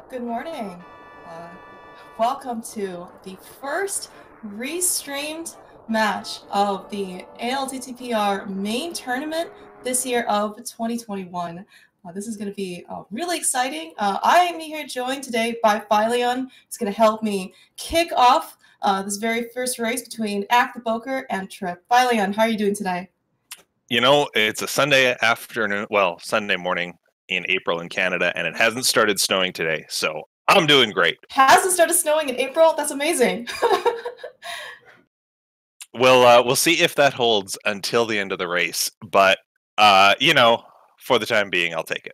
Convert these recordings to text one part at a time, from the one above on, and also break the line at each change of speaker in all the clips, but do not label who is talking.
Good morning. Uh, Welcome to the first restreamed match of the ALTTPR main tournament this year of 2021. This is going to be really exciting. I am here joined today by Phyleon. It's going to help me kick off this very first race between Act the Boker and Trip. Phyleon, how are you doing today?
You know, it's a Sunday afternoon, well, Sunday morning in April in Canada, and it hasn't started snowing today, so I'm doing great.
Hasn't started snowing in April? That's amazing.
We'll see if that holds until the end of the race, but for the time being, I'll take it.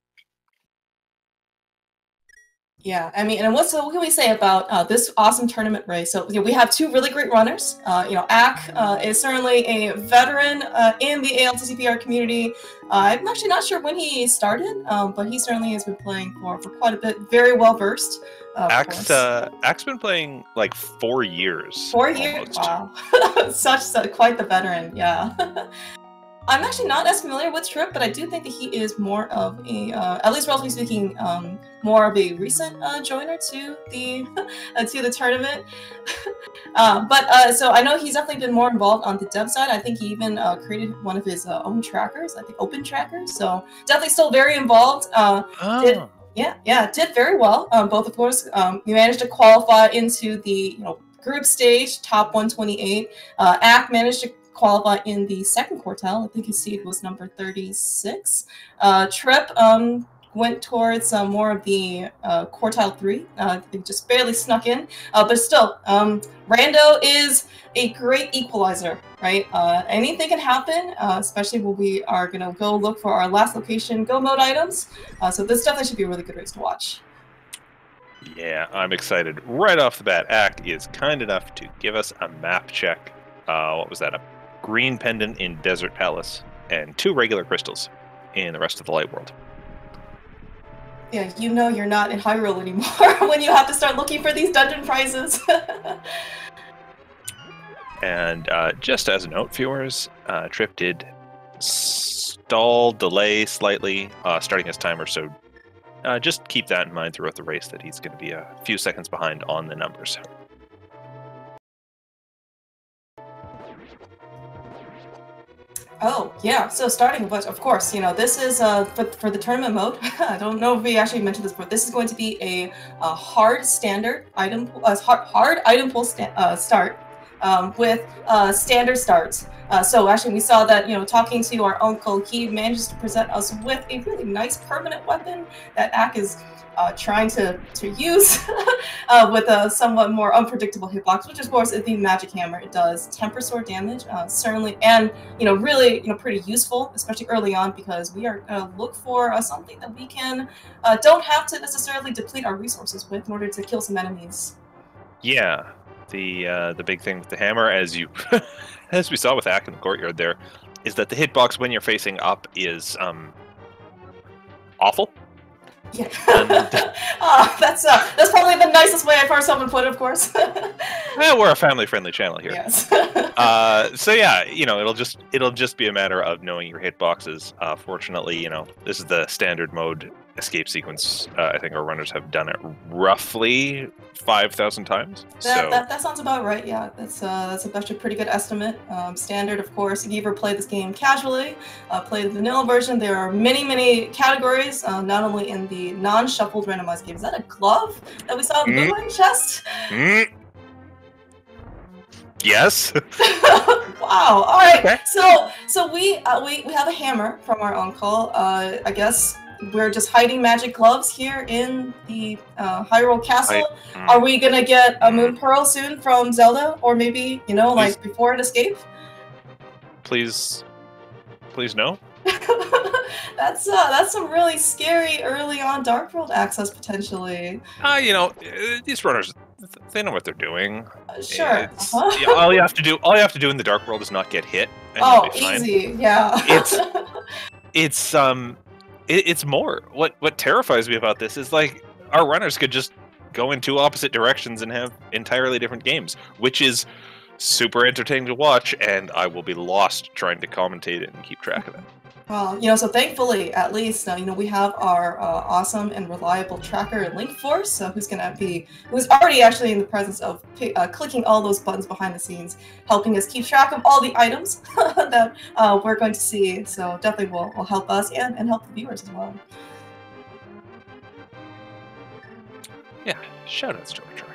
Yeah, I mean, and what can we say about this awesome tournament race? So we have two really great runners. Ak is certainly a veteran in the ALTCPR community. I'm actually not sure when he started, but he certainly has been playing for quite a bit. Very well versed.
Ak's been playing like 4 years.
4 years? Wow, quite the veteran. Yeah. I'm actually not as familiar with Trip, but I do think that he is more of a, at least relatively speaking, more of a recent joiner to the to the tournament. So I know he's definitely been more involved on the dev side. I think he even created one of his own trackers, I think Open Trackers. So definitely still very involved. Did very well. Both, of course, we managed to qualify into the group stage, top 128. Ak managed to qualify in the second quartile. I think his seed was number 36. Trip went towards more of the quartile 3. They just barely snuck in. But still, Rando is a great equalizer, right? Anything can happen, especially when we are going to go look for our last location go mode items. So this definitely should be a really good race to watch.
Yeah, I'm excited. Right off the bat, Ak is kind enough to give us a map check. What was that? A green pendant in Desert Palace, and 2 regular crystals in the rest of the Light World.
Yeah, you know you're not in Hyrule anymore when you have to start looking for these dungeon prizes.
And just as a note, viewers, Trip did delay slightly, starting his timer, so just keep that in mind throughout the race, that he's going to be a few seconds behind on the numbers.
Oh, yeah. So starting with, of course, this is for the tournament mode. I don't know if we actually mentioned this, but this is going to be a hard standard item, hard item pool start with standard starts. So actually, we saw that talking to our uncle, he managed to present us with a really nice permanent weapon that Ak is trying to use with a somewhat more unpredictable hitbox, which of course is the magic hammer. It does temper sword damage, certainly, and really pretty useful, especially early on, because we are gonna look for something that we can don't have to necessarily deplete our resources with in order to kill some enemies.
Yeah, the big thing with the hammer, as we saw with Ak in the courtyard there, is that the hitbox when you're facing up is awful.
Yeah, that's probably the nicest way I've heard someone put it, of course.
Yeah, we're a family-friendly channel here.
Yes.
So yeah, it'll just be a matter of knowing your hitboxes. Fortunately, this is the standard mode escape sequence. I think our runners have done it roughly 5,000 times.
That sounds about right. Yeah, that's actually a pretty good estimate. Standard, of course. If you ever play this game casually, play the vanilla version, there are many categories. Not only in the non-shuffled randomized game. Is that a glove that we saw in the blue chest?
Yes.
Wow. All right.
Okay.
So we have a hammer from our uncle. I guess we're just hiding magic gloves here in the Hyrule Castle. Are we gonna get a Moon Pearl soon from Zelda, or maybe like before it escape?
Please no.
That's some really scary early on Dark World access potentially.
These runners, they know what they're doing.
Sure.
Yeah, all you have to do in the Dark World is not get hit. And
oh,
you'll be fine.
Easy. Yeah.
It's more. What terrifies me about this is, like, our runners could just go in 2 opposite directions and have entirely different games, which is super entertaining to watch, and I will be lost trying to commentate it and keep track of it.
So thankfully, at least, we have our awesome and reliable tracker, Linkforce, who's already actually in the presence of clicking all those buttons behind the scenes, helping us keep track of all the items that we're going to see. So definitely will help us and help the viewers as well.
Yeah, shoutouts to our tracker.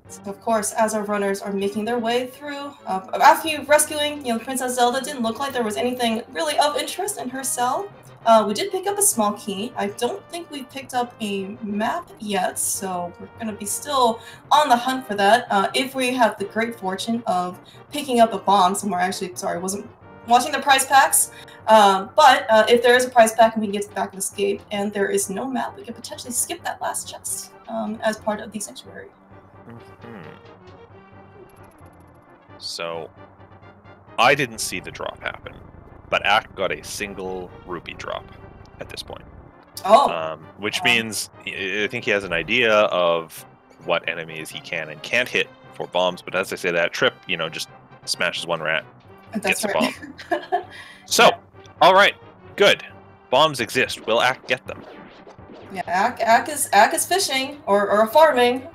So of course, as our runners are making their way through, after rescuing, Princess Zelda, didn't look like there was anything really of interest in her cell. We did pick up a small key. I don't think we picked up a map yet, so we're going to be still on the hunt for that. If we have the great fortune of picking up a bomb somewhere, actually, sorry, I wasn't watching the prize packs. But if there is a prize pack and we can get to the back of Escape and there is no map, we could potentially skip that last chest as part of the sanctuary.
So, I didn't see the drop happen, but Act got a single rupee drop at this point.
Oh.
Which means I think he has an idea of what enemies he can and can't hit for bombs, but as I say that, Trip, just smashes one rat,
That's
gets
right.
a bomb. So, alright, good. Bombs exist. Will Act get them?
Yeah, Ack is fishing or farming.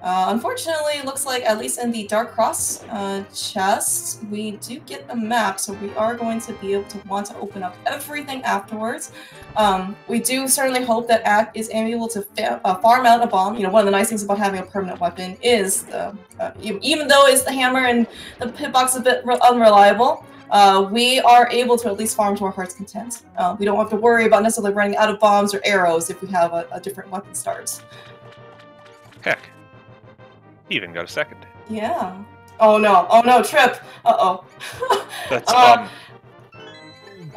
Unfortunately, it looks like, at least in the Dark Cross chest, we do get a map, so we are going to be able to want to open up everything afterwards. We do certainly hope that Ack is able to farm out a bomb. One of the nice things about having a permanent weapon is, even though the hammer and the hitbox is a bit unreliable, we are able to at least farm to our heart's content. We don't have to worry about necessarily running out of bombs or arrows if we have a different weapon start.
Heck. He even got a second.
Yeah. Oh no, Trip. Uh-oh.
That's,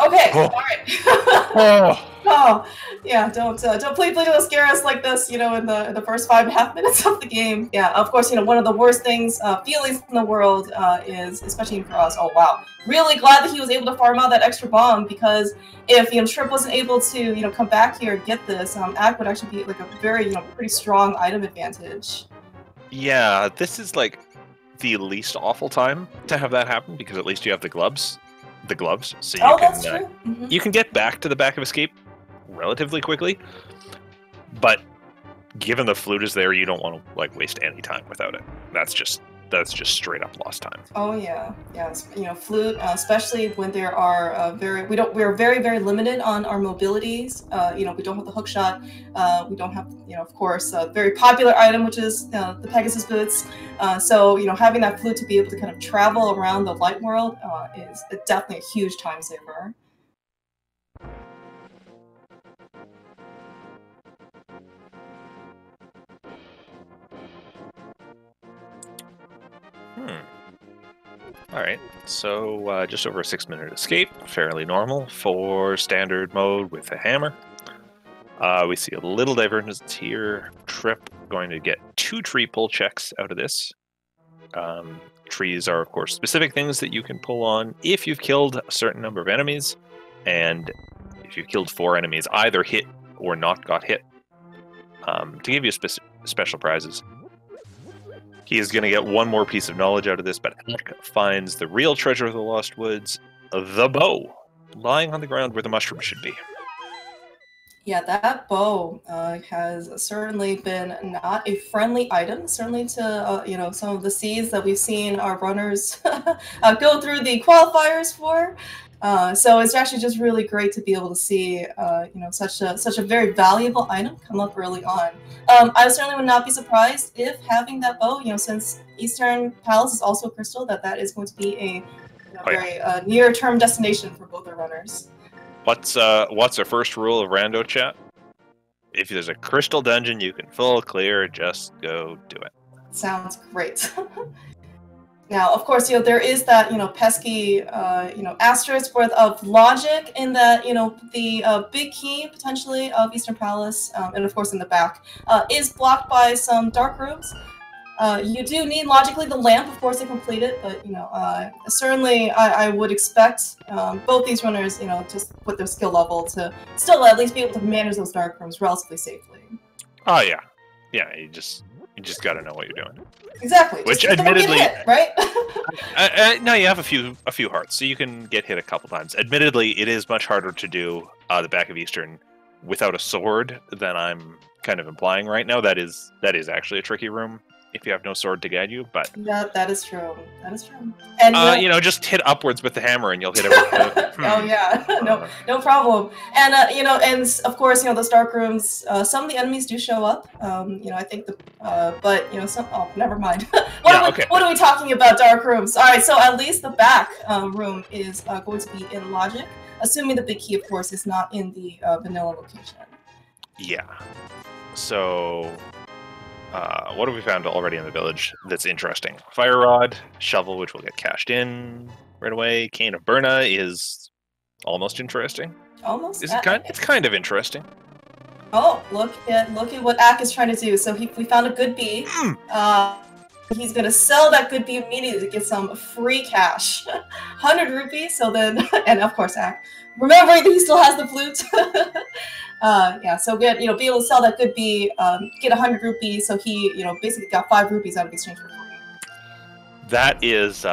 Okay,
oh.
alright. Oh, yeah, don't please don't scare us like this, in the first 5.5 minutes of the game. Yeah, of course, one of the worst feelings in the world is, especially for us, oh wow. Really glad that he was able to farm out that extra bomb, because if, Trip wasn't able to, come back here and get this, Ack would actually be like a very, pretty strong item advantage.
Yeah, this is like the least awful time to have that happen, because at least you have the gloves, so you
that's true.
You can get back to the back of Escape relatively quickly. But given the flute is there, you don't want to waste any time without it. That's just straight up lost time.
Oh yeah, flute, especially when there are we're very, very limited on our mobilities. We don't have the hook shot. We don't have, of course, a very popular item, which is the Pegasus boots. So having that flute to be able to kind of travel around the light world is definitely a huge time saver.
Alright, so just over a 6-minute escape, fairly normal for standard mode with a hammer. We see a little divergence here. Trip going to get 2 tree pull checks out of this. Trees are, of course, specific things that you can pull on if you've killed a certain number of enemies, and if you've killed 4 enemies, either hit or not got hit, to give you special prizes. He is going to get 1 more piece of knowledge out of this, but Ack finds the real treasure of the Lost Woods, the bow, lying on the ground where the mushroom should be.
Yeah, that bow has certainly been not a friendly item, certainly to, some of the seeds that we've seen our runners go through the qualifiers for. So it's actually just really great to be able to see, such a very valuable item come up early on. I certainly would not be surprised if having that bow, since Eastern Palace is also crystal, that is going to be a very near-term destination for both our runners.
What's our first rule of Rando Chat? If there's a crystal dungeon you can full clear, just go do it.
Sounds great. Now, of course, there is that, pesky, asterisk worth of logic in that, the big key, potentially, of Eastern Palace, and of course in the back, is blocked by some dark rooms. You do need, logically, the lamp, of course, to complete it, but, certainly I would expect both these runners, just with their skill level, to still at least be able to manage those dark rooms relatively safely.
Oh, yeah. Yeah, You just got to know what you're doing.
Exactly.
Which,
just
admittedly,
hit, right?
no, you have a few hearts, so you can get hit a couple times. Admittedly, it is much harder to do the back of Eastern without a sword than I'm kind of implying right now. That is actually a tricky room if you have no sword to guide you. But
yeah, that is true. That is true. And
you know, just hit upwards with the hammer, and you'll hit everything.
Oh yeah, no problem. And you know, and of course, you know, those dark rooms. Some of the enemies do show up. You know, I think but you know, some. Oh, never mind. What are we talking about? Dark rooms. All right, so at least the back room is going to be in logic, assuming the big key, of course, is not in the vanilla location.
Yeah. So. What have we found already in the village that's interesting? Fire Rod, Shovel, which will get cashed in right away. Cane of Burna is almost interesting.
Almost?
It's kind of interesting.
Oh, look at what Ak is trying to do. So we found a good bee. He's gonna sell that good bee immediately to get some free cash. 100 rupees, so then, and of course Ak. Remembering that he still has the flute. Yeah, so good, you know, be able to sell that good bee, get 100 rupees, so he, you know, basically got 5 rupees out of exchange for free.
That is,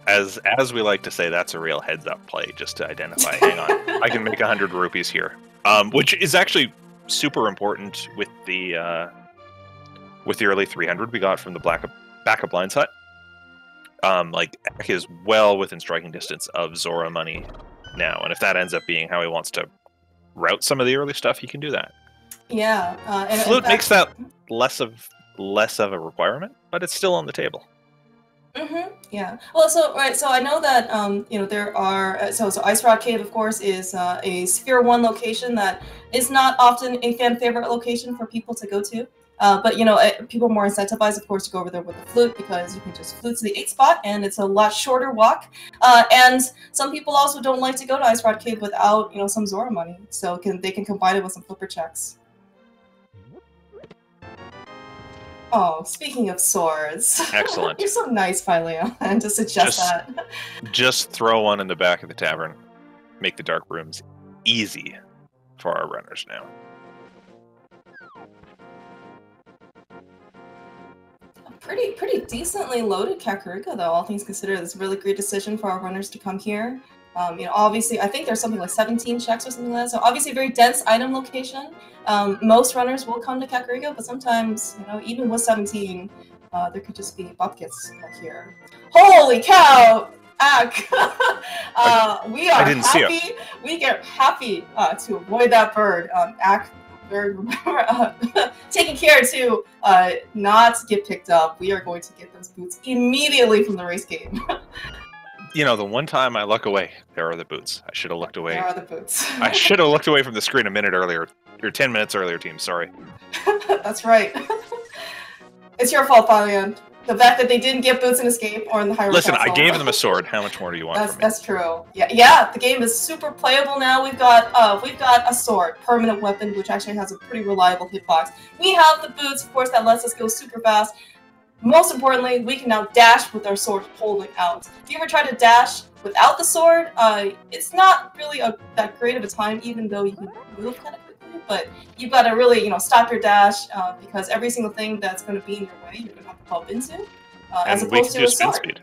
as we like to say, that's a real heads-up play, just to identify, hang on, I can make 100 rupees here. Which is actually super important with the early 300 we got from the backup Blind's Hut. Like, Ak is well within striking distance of Zora money now, and if that ends up being how he wants to route some of the early stuff, he can do that.
Yeah, and
Flute makes that less of a requirement, but it's still on the table.
Yeah. Well, so I know that you know, there are so Ice Rock Cave, of course, is a Sphere 1 location that is not often a fan favorite location for people to go to. But you know, people are more incentivized, of course, to go over there with the flute because you can just flute to the 8th spot, and it's a lot shorter walk. And some people also don't like to go to Ice Rod Cave without, you know, some Zora money, so they can combine it with some flipper checks. Oh, speaking of swords.
Excellent.
You're so nice, Phileo, and to suggest that.
Just throw one in the back of the tavern. Make the dark rooms easy for our runners now.
Pretty decently loaded Kakariko, though, all things considered. It's a really great decision for our runners to come here. You know, obviously, I think there's something like 17 checks or something like that, so obviously a very dense item location. Most runners will come to Kakariko, but sometimes, you know, even with 17, there could just be buckets here. Holy cow! Ak! We are happy. We get happy to avoid that bird. Ak, remember, taking care to not get picked up. We are going to get those boots immediately from the race game.
You know, the one time I look away, there are the boots. I should have looked away.
There are the boots.
I should have looked away from the screen a minute earlier. Or 10 minutes earlier, team. Sorry.
That's right. It's your fault, Phalion. The fact that they didn't get boots in Escape or in the Hyrule
Listen,
Castle.
I gave them a sword. How much more do you want from me?
That's true. Yeah. The game is super playable now. We've got a sword, permanent weapon, which actually has a pretty reliable hitbox. We have the boots, of course, that lets us go super fast. Most importantly, we can now dash with our sword holding out. If you ever try to dash without the sword, it's not really that great of a time, even though you can move kind of quickly. But you've got to really, you know, stop your dash because every single thing that's going to be in your way, you're going to have to bump into, as opposed to a sword. Speed.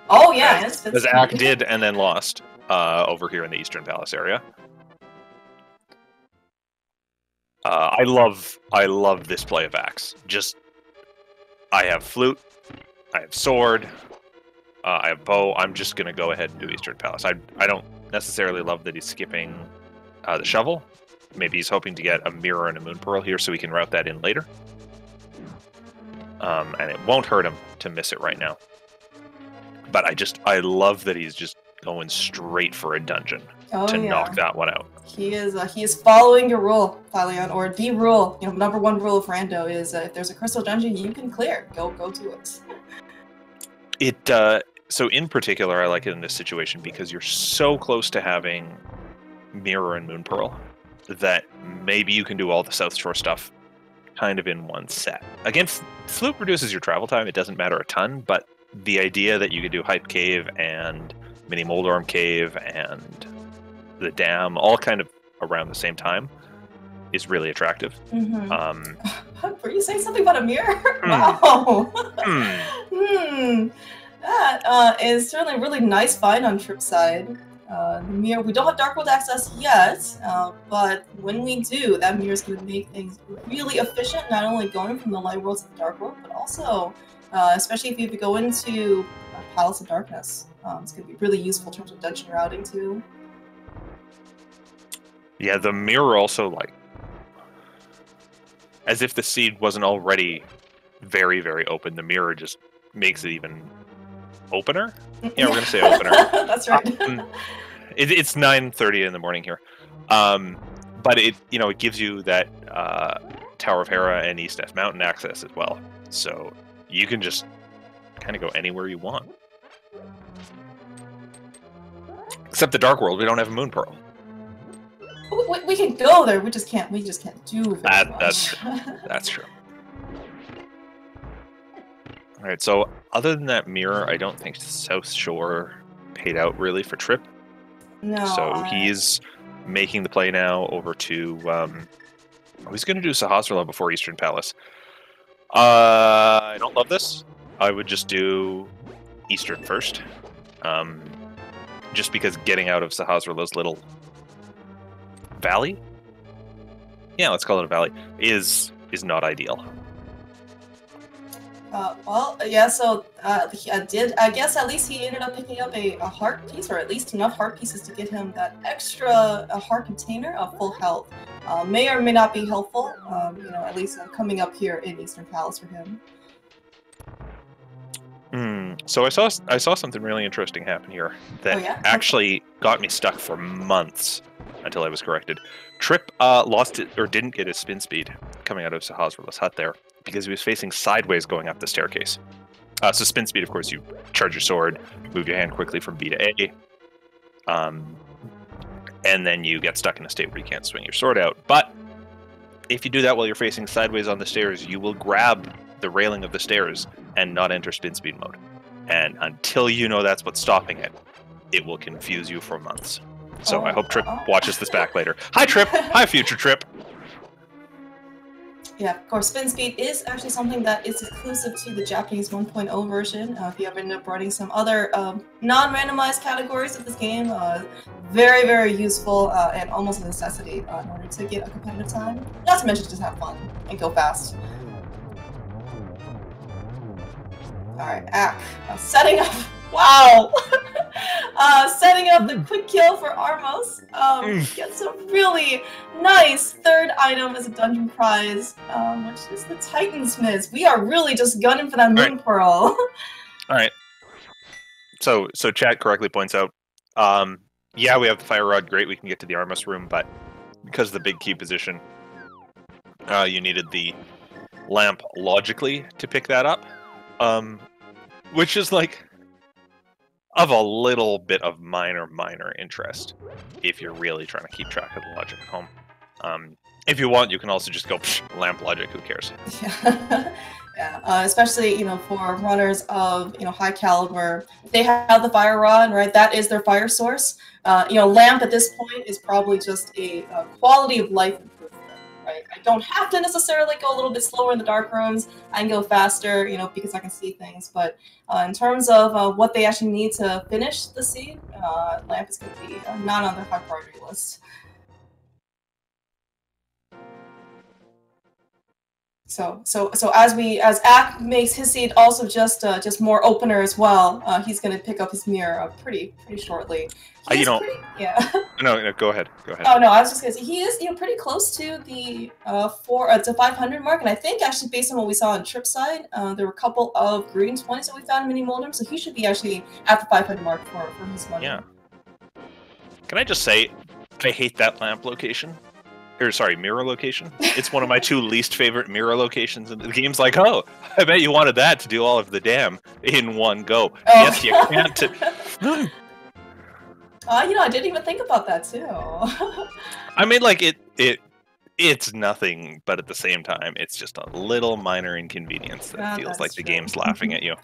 Oh yeah,
as Ak did and then lost over here in the Eastern Palace area. I love this play of Ak's. Just, I have flute, I have sword, I have bow. I'm just gonna go ahead and do Eastern Palace. I don't necessarily love that he's skipping the shovel. Maybe he's hoping to get a mirror and a moon pearl here so he can route that in later. And it won't hurt him to miss it right now. But I love that he's just going straight for a dungeon to knock that one out.
He is following your rule, Phalion, or the rule. You know, number one rule of Rando is if there's a crystal dungeon you can clear, go do it.
So in particular, I like it in this situation because you're so close to having Mirror and Moon Pearl that maybe you can do all the South Shore stuff kind of in one set. Again, Flute reduces your travel time. It doesn't matter a ton, but the idea that you could do Hype Cave and Mini Moldorm Cave and the Dam all kind of around the same time is really attractive.
Were you saying something about a mirror? Wow. That is certainly a really nice find on Trip's side. The mirror, we don't have Dark World access yet, but when we do, that mirror is going to make things really efficient, not only going from the Light World to the Dark World, but also, especially if you go into Palace of Darkness, it's going to be really useful in terms of dungeon routing too.
Yeah, the mirror also, like, as if the seed wasn't already very, very open, the mirror just makes it even opener? Yeah, we're going to say opener.
That's right.
It's 9:30 in the morning here. But it gives you that Tower of Hera and East F Mountain access as well. So you can just kind of go anywhere you want. Except the Dark World, we don't have a Moon Pearl.
We can go there. We just can't do very much.
That's true. That's true. All right. So other than that mirror, I don't think South Shore paid out really for Trip.
No.
So he's making the play now over to. He's going to do Sahasrahla before Eastern Palace. I don't love this. I would just do Eastern first. Just because getting out of Sahasrahla's little valley, yeah, let's call it a valley, is not ideal.
Well, yeah, so I guess at least he ended up picking up a heart piece, or at least enough heart pieces to get him that extra heart container of full health. May or may not be helpful, at least coming up here in Eastern Palace for him.
So I saw something really interesting happen here that actually got me stuck for months until I was corrected. Trip lost it, or didn't get his spin speed coming out of Sahasrahla's hut there because he was facing sideways going up the staircase. So spin speed, of course, you charge your sword, move your hand quickly from B to A, and then you get stuck in a state where you can't swing your sword out. But if you do that while you're facing sideways on the stairs, you will grab the railing of the stairs and not enter spin speed mode. And until you know that's what's stopping it, it will confuse you for months. So I hope Trip watches this back later. Hi, Trip. Hi, future Trip.
Yeah, of course, spin speed is actually something that is exclusive to the Japanese 1.0 version. If you ever end up running some other non-randomized categories of this game, very, very useful and almost a necessity in order to get a competitive time. Not to mention just have fun and go fast. Alright, Ak. Setting up. Wow! Setting up the quick kill for Armos. Gets a really nice third item as a dungeon prize, which is the Titansmiths. We are really just gunning for that Moon Pearl.
Alright. So chat correctly points out, yeah, we have the Fire Rod, great, we can get to the Armos room, but because of the big key position, you needed the lamp logically to pick that up. Which is like of a little bit of minor interest if you're really trying to keep track of the logic at home. If you want, you can also just go lamp logic. Who cares?
Yeah, yeah. Especially for runners of high caliber, they have the Fire Rod, right? That is their fire source. Lamp at this point is probably just a quality of life improvement. Right? I don't have to necessarily go a little bit slower in the dark rooms. I can go faster, because I can see things. But in terms of what they actually need to finish the seed, Lamp is going to be not on their high priority list. So as Ak makes his seed also just more opener as well, he's going to pick up his mirror pretty shortly.
No, go ahead.
Oh no, I was just gonna say he is pretty close to the 500 mark, and I think actually based on what we saw on Trip's side, there were a couple of Greeting 20s that we found in Mini Moldum, so he should be actually at the 500 mark for his money.
Yeah. Can I just say, I hate that lamp location. Mirror location. It's one of my two least favorite mirror locations, and the game's like, oh, I bet you wanted that to do all of the dam in one go. Oh. Yes, you can't.
I didn't even think about that too.
I mean, like it's nothing, but at the same time, it's just a little minor inconvenience that feels like the game's laughing at you.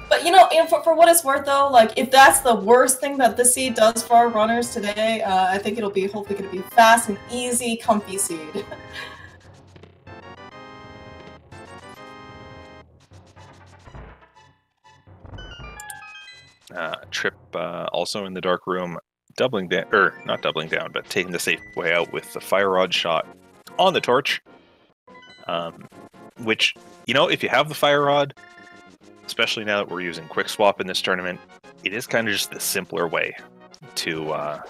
But and for what it's worth though, like if that's the worst thing that this seed does for our runners today, I think it'll be hopefully going to be fast and easy, comfy seed.
Trip also in the dark room, doubling down, or not doubling down, but taking the safe way out with the fire rod shot on the torch. Which, you know, if you have the fire rod, especially now that we're using quick swap in this tournament, it is kind of just the simpler way to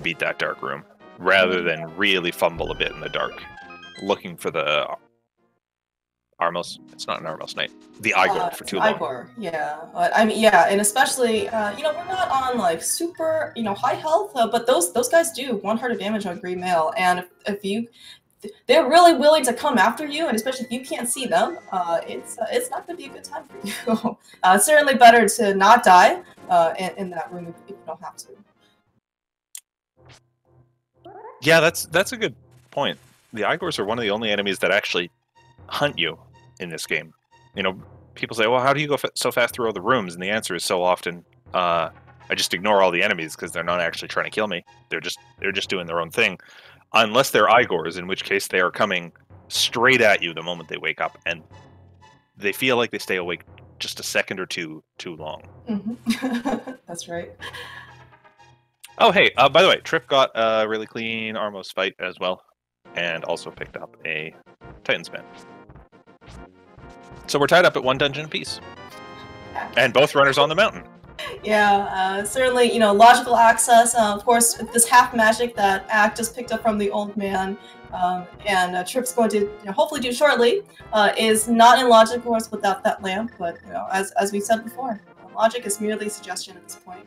beat that dark room, rather than really fumble a bit in the dark, looking for the Armos. It's not an Armos Knight. The Igor for too long.
Igor, yeah. I mean, yeah, and especially, you know, we're not on like super, you know, high health, but those guys do 1 heart of damage on Green Mail, and if you, they're really willing to come after you, and especially if you can't see them, it's not going to be a good time for you. It's certainly better to not die in that room if you don't have to.
Yeah, that's a good point. The Igors are one of the only enemies that actually hunt you in this game. You know, people say, well, how do you go so fast through all the rooms? And the answer is so often, I just ignore all the enemies because they're not actually trying to kill me. They're just doing their own thing. Unless they're Igors, in which case they are coming straight at you the moment they wake up, and they feel like they stay awake just a second or two too long.
Mm-hmm. That's right.
Oh, hey, by the way, Trip got a really clean Armos fight as well, and also picked up a Titan Span. So we're tied up at 1 dungeon apiece. And both runners on the mountain.
Yeah, certainly, you know, logical access. Of course, this half magic that Ack just picked up from the old man, and Trip's going to hopefully do shortly, is not in logic, of course, without that lamp. But you know, as we said before, logic is merely a suggestion at this point.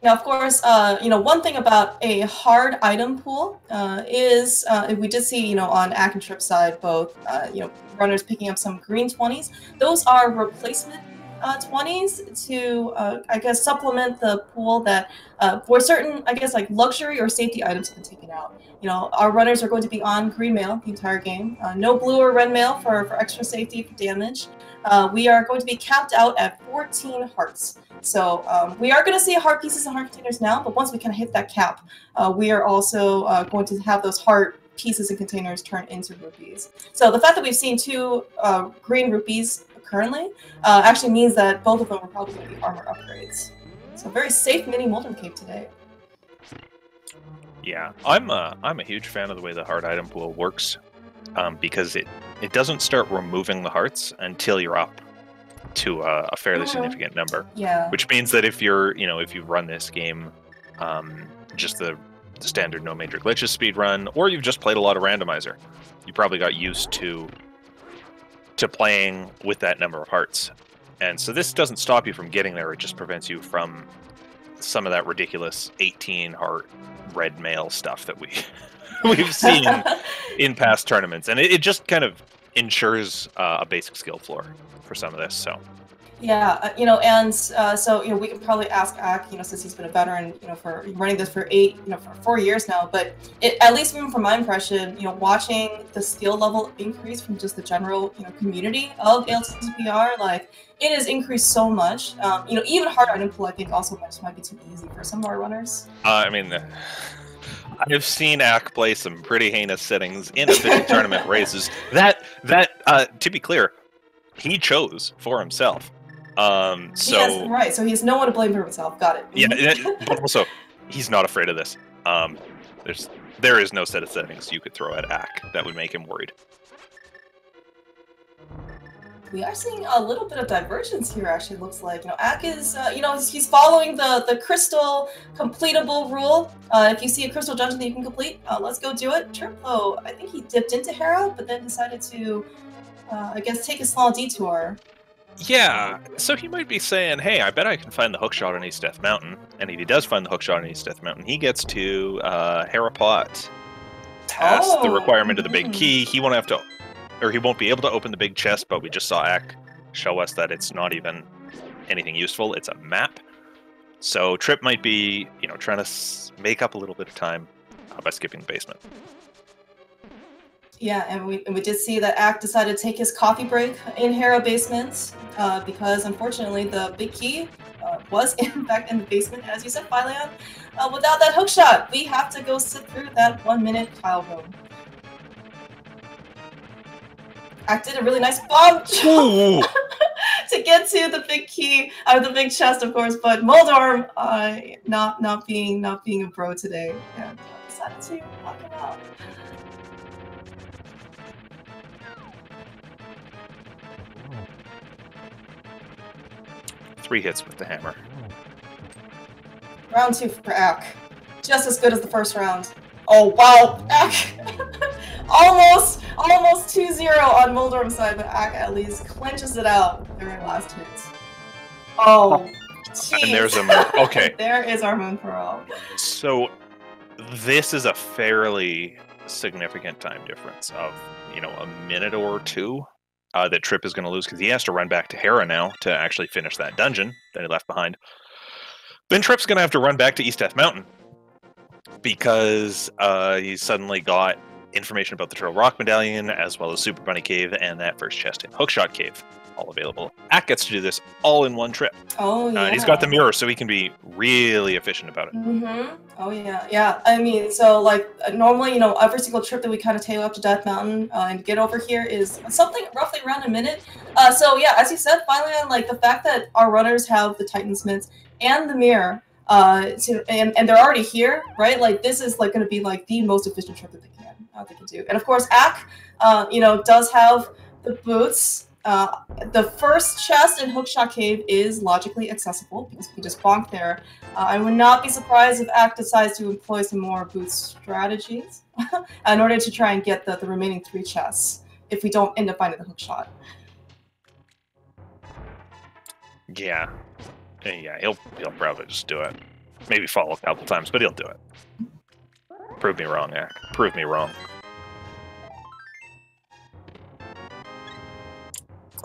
Now, of course, you know, one thing about a hard item pool is we did see, you know, on Ack and Trip's side, both, you know, runners picking up some green 20s. Those are replacement 20s to, I guess, supplement the pool that for certain, I guess, like luxury or safety items have been taken out. You know, our runners are going to be on green mail the entire game. No blue or red mail for extra safety for damage. We are going to be capped out at 14 hearts. So we are going to see heart pieces and heart containers now, but once we kind of hit that cap, we are also going to have those heart pieces and containers turn into rupees. So the fact that we've seen 2 green rupees currently actually means that both of them are probably going to be armor upgrades. So very safe mini Molten Cave today.
Yeah, I'm a huge fan of the way the heart item pool works, because it doesn't start removing the hearts until you're up to a fairly significant number.
Yeah.
Which means that if you're, you know, if you run this game, just the standard no major glitches speed run, or you've just played a lot of randomizer, you probably got used to playing with that number of hearts. And so this doesn't stop you from getting there, it just prevents you from some of that ridiculous 18 heart red mail stuff that we've seen in past tournaments. And it just kind of ensures a basic skill floor for some of this. So
yeah, you know, and so you know, we could probably ask Ack, you know, since he's been a veteran, you know, for running this for 4 years now. But at least even from my impression, you know, watching the skill level increase from just the general, you know, community of ALTCPR, like it has increased so much. You know, even hard item pool, I think, also might be too easy for some of our runners.
I mean, I've seen Ack play some pretty heinous settings in official tournament races. That to be clear, he chose for himself. So
yes, right. So he has no one to blame for himself. Got it.
Yeah, but also he's not afraid of this. There is no set of settings you could throw at Ack that would make him worried.
We are seeing a little bit of divergence here. Actually, looks like, you know, Ack is you know, he's following the crystal completable rule. If you see a crystal dungeon that you can complete, let's go do it. Trip, though, I think he dipped into Hera, but then decided to, I guess, take a small detour.
Yeah, so he might be saying, hey, I bet I can find the hookshot on East Death Mountain. And if he does find the hookshot on East Death Mountain, he gets to Harapot past the requirement of the big key. He won't have to, or he won't be able to open the big chest, but we just saw Ack show us that it's not even anything useful. It's a map. So Trip might be, you know, trying to make up a little bit of time by skipping the basement.
Yeah, and we did see that Ack decided to take his coffee break in Hera basement because, unfortunately, the big key was in fact in the basement, as you said, Phyleon. Without that hookshot, we have to go sit through that 1-minute tile room. Ack did a really nice bomb jump. to get to the big key, the big chest, of course. But Moldorm, not being a bro today, and decided to knock him out.
Three hits with the hammer.
Round 2 for Ak. Just as good as the first round. Oh, wow! Ak! almost 2-0 on Moldorm's side, but Ak at least clinches it out during last hit. Oh, jeez.
And there's a okay.
There is our Moon Pearl.
So this is a fairly significant time difference of, a minute or two that Trip is going to lose, because he has to run back to Hera now to actually finish that dungeon that he left behind. Then Trip's going to have to run back to East Death Mountain, because he's suddenly got information about the Turtle Rock Medallion, as well as Super Bunny Cave and that first chest in Hookshot Cave, all available. Ak gets to do this all in one trip.
Oh, yeah.
And he's got the mirror, so he can be really efficient about it.
Mm-hmm. Oh, yeah. Yeah, I mean, so, like, normally, every single trip that we kind of tail up to Death Mountain and get over here is something roughly around a minute. So, yeah, as you said, finally, like, the fact that our runners have the Titan's Mitts and the mirror, and they're already here, right? Like, this is, like, going to be, like, the most efficient trip that they can do. And, of course, Ak, does have the boots. The first chest in Hookshot Cave is logically accessible because we just bonked there. I would not be surprised if Ak decides to employ some more boot strategies in order to try and get the remaining 3 chests if we don't end up finding the hookshot.
Yeah, he'll probably just do it. Maybe fall a couple times, but he'll do it. Prove me wrong, Ak. Prove me wrong.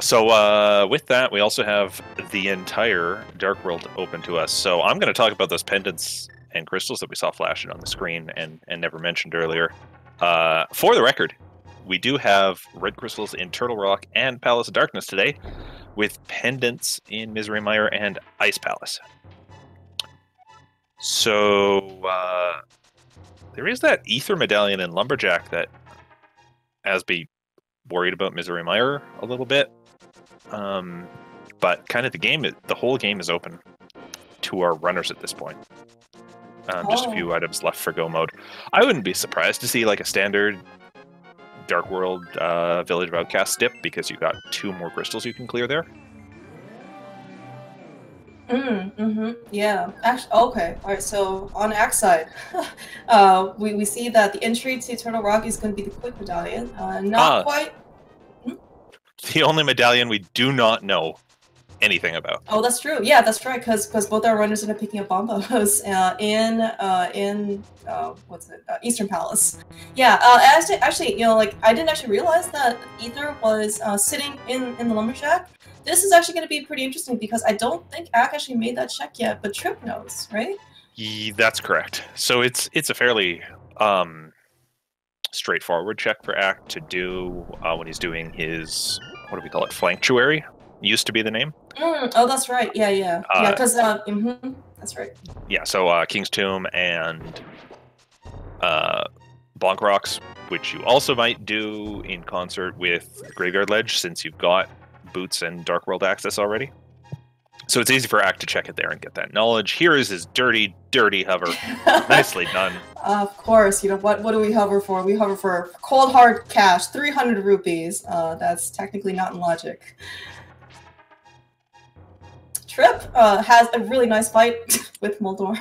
So with that, we also have the entire Dark World open to us. So I'm going to talk about those pendants and crystals that we saw flashing on the screen and never mentioned earlier. For the record, we do have red crystals in Turtle Rock and Palace of Darkness today, with pendants in Misery Mire and Ice Palace. So there is that Ether Medallion in Lumberjack that has me worried about Misery Mire a little bit. But kind of the whole game is open to our runners at this point. Just a few items left for go mode. I wouldn't be surprised to see like a standard Dark World Village of Outcasts dip, because you got 2 more crystals you can clear there.
Yeah. Actually, okay. All right. So on Ak's side, we see that the entry to Turtle Rock is going to be the Quick Medallion. Not quite.
The only medallion we do not know anything about.
Oh, that's true. Yeah, that's right. Because both our runners end up picking up bombos in Eastern Palace. Yeah. Actually, like I didn't actually realize that Ether was sitting in the Lumberjack. This is actually going to be pretty interesting because I don't think Ak actually made that check yet, but Trip knows, right?
Yeah, that's correct. So it's a fairly straightforward check for Ak to do when he's doing his, what do we call it, Flanctuary? Used to be the name.
Oh, that's right. Yeah, because that's right.
Yeah, so King's Tomb and Bonk Rocks, which you also might do in concert with Graveyard Ledge, since you've got boots and Dark World access already. So it's easy for Ak to check it there and get that knowledge. Here is his dirty, dirty hover. Nicely done.
Of course, what do we hover for? We hover for cold hard cash, 300 rupees. That's technically not in logic. Trip has a really nice fight with Moldorm.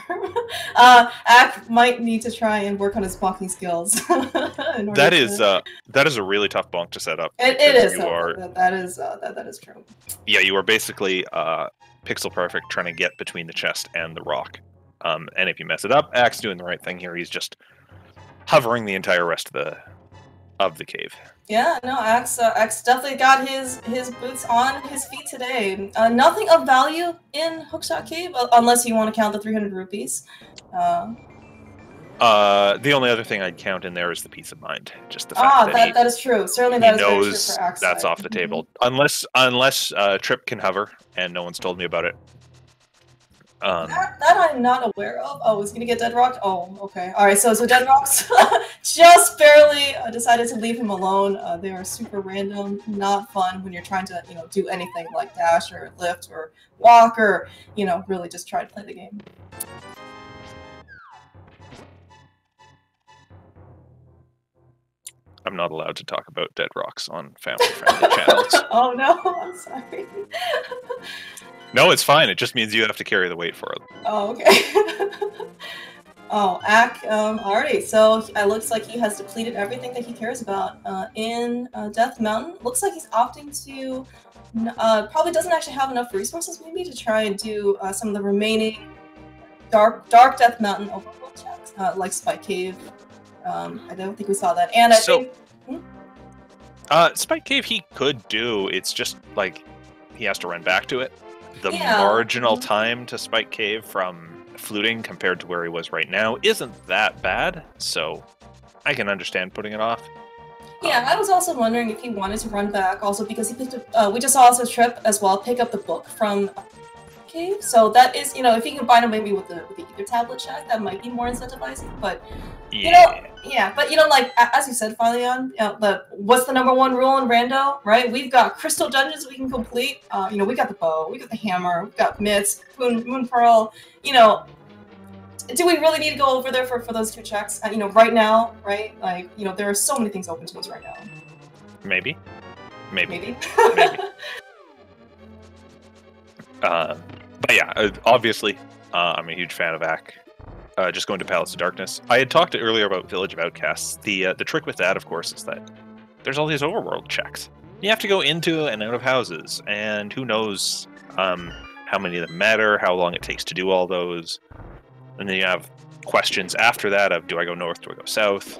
Ak might need to try and work on his bonking skills. That
is a really tough bonk to set up.
It is. That is true.
Yeah, you are basically pixel perfect trying to get between the chest and the rock. And if you mess it up, Ak's doing the right thing here. He's just hovering the entire rest of the cave.
Yeah, no, Ak's definitely got his boots on his feet today. Nothing of value in Hookshot Cave, unless you want to count the 300 rupees.
The only other thing I'd count in there is the peace of mind. Just the fact
that is true. Certainly, that is very true for Ak's
that's
side.
off the table. Unless Trip can hover, and no one's told me about it.
That I'm not aware of. Oh, is gonna get dead rocked? Oh, okay. All right. So dead rocks just barely decided to leave him alone. They are super random, not fun when you're trying to do anything like dash or lift or walk or really just try to play the game.
I'm not allowed to talk about dead rocks on family-friendly channels.
Oh no, I'm sorry.
No, it's fine. It just means you have to carry the weight for it.
Oh, okay. Oh, Ak, alrighty, so it looks like he has depleted everything that he cares about in Death Mountain. Looks like he's opting to, probably doesn't actually have enough resources maybe to try and do some of the remaining Dark Death Mountain overworld checks, like Spike Cave. I don't think we saw that. And I think...
Spike Cave he could do, it's just like he has to run back to it. The marginal time to Spike Cave from fluting compared to where he was right now isn't that bad, so I can understand putting it off.
Yeah, I was also wondering if he wanted to run back, also because he picked up, we just saw also Trip as well pick up the book from Cave, so that is, if you combine him maybe with the Ether tablet check, that might be more incentivizing, but like as you said, Falion, what's the #1 rule in Rando, right? We've got crystal dungeons we can complete. We got the bow, we got the hammer, we got mitts, moon pearl. Do we really need to go over there for those 2 checks? Right now, right? Like, there are so many things open to us right now.
Maybe. Maybe. But yeah, obviously, I'm a huge fan of Ak. Just going to Palace of Darkness. I had talked earlier about Village of Outcasts. The trick with that, of course, is that there's all these overworld checks. You have to go into and out of houses, and who knows how many of them matter, how long it takes to do all those. And then you have questions after that of, do I go north, do I go south?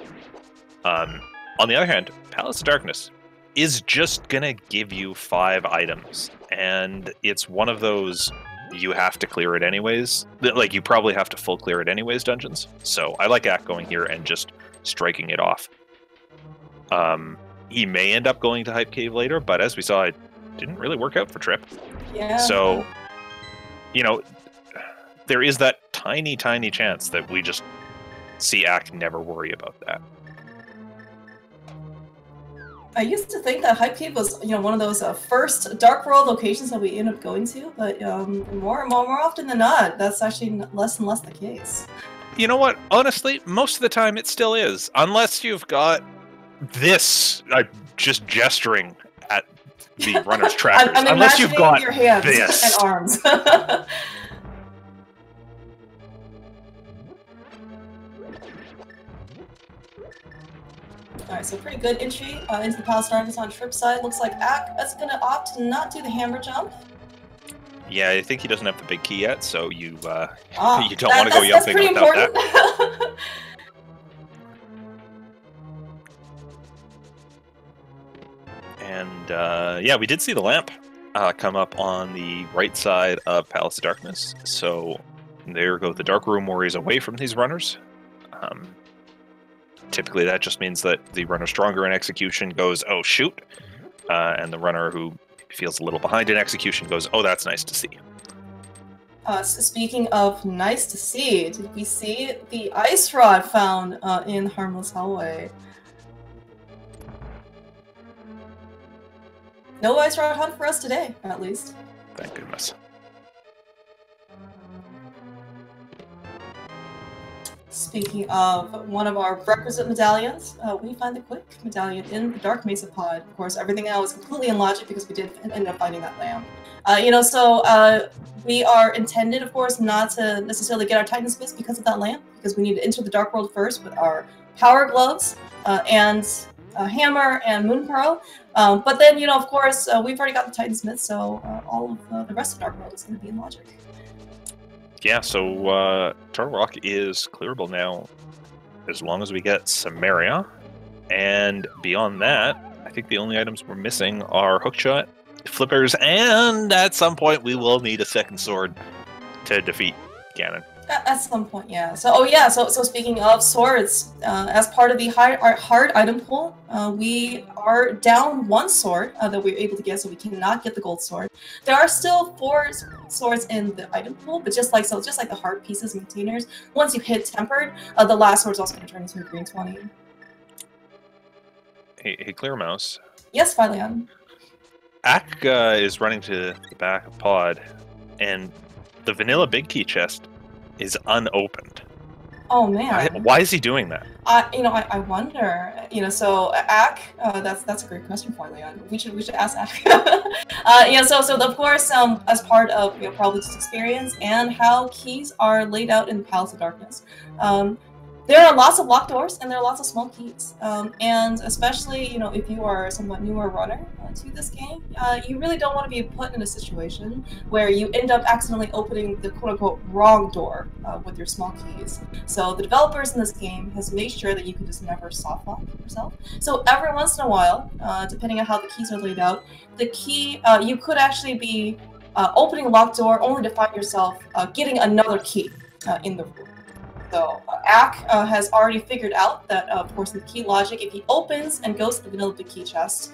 On the other hand, Palace of Darkness is just gonna give you 5 items, and it's one of those you have to clear it anyways. Like, you probably have to full clear it anyways dungeons. So I like Ak going here and just striking it off. He may end up going to Hype Cave later, but as we saw, it didn't really work out for Trip.
Yeah.
So, there is that tiny, tiny chance that we just see Ak never worry about that.
I used to think that Hype Cave was, one of those first Dark World locations that we end up going to, but more often than not, that's actually less and less the case.
You know what? Honestly, most of the time it still is, unless you've got this. Just gesturing at the runner's trackers.
I'm
unless you've got
your hands
this
and arms. Alright, so pretty good entry into the Palace of Darkness on Trip's side. Looks like Ak is going to opt to not do the hammer jump.
Yeah, I think he doesn't have the big key yet, so you don't want to go jumping without
important.
that. And yeah, we did see the lamp come up on the right side of Palace of Darkness. So there go the Dark Room Warriors away from these runners. Typically that just means that the runner stronger in execution goes, oh shoot, and the runner who feels a little behind in execution goes, oh, that's nice to see.
Speaking of nice to see, did we see the ice rod found in Harmless Hallway? No ice rod hunt for us today, at least.
Thank goodness.
Speaking of one of our requisite medallions, we find the Quick medallion in the Dark Mesa pod. Of course, everything now is completely in logic because we did end up finding that lamp. We are intended, of course, not to necessarily get our Titan's Fist because of that lamp, because we need to enter the Dark World first with our Power Gloves and Hammer and Moon Pearl. But then, of course, we've already got the Titan's Smith, so all of the rest of Dark World is going to be in logic.
Yeah, so Turtle Rock is clearable now as long as we get Samaria. And beyond that, I think the only items we're missing are Hookshot, Flippers, and at some point we will need a second sword to defeat Ganon.
At some point, yeah. So, oh yeah. So speaking of swords, as part of the hard item pool, we are down one sword that we were able to get, so we cannot get the gold sword. There are still 4 swords in the item pool, but just like the hard pieces and containers, once you hit tempered, the last sword is also going to turn into a green 20.
Hey, Clear Mouse.
Yes, Philion.
Ak is running to the back of Pod, and the vanilla big key chest is unopened.
Oh man.
Why is he doing that?
I wonder. So Ak, that's a great question for Leon. We should ask Ak. So of course, as part of probably just experience and how keys are laid out in Palace of Darkness, there are lots of locked doors and there are lots of small keys. And especially if you are a somewhat newer runner to this game, you really don't want to be put in a situation where you end up accidentally opening the quote-unquote wrong door with your small keys. So the developers in this game has made sure that you can just never soft lock yourself. So every once in a while, depending on how the keys are laid out, the key you could actually be opening a locked door only to find yourself getting another key in the room. So Ak has already figured out that, of course, in the key logic, if he opens and goes to the vanilla big key chest,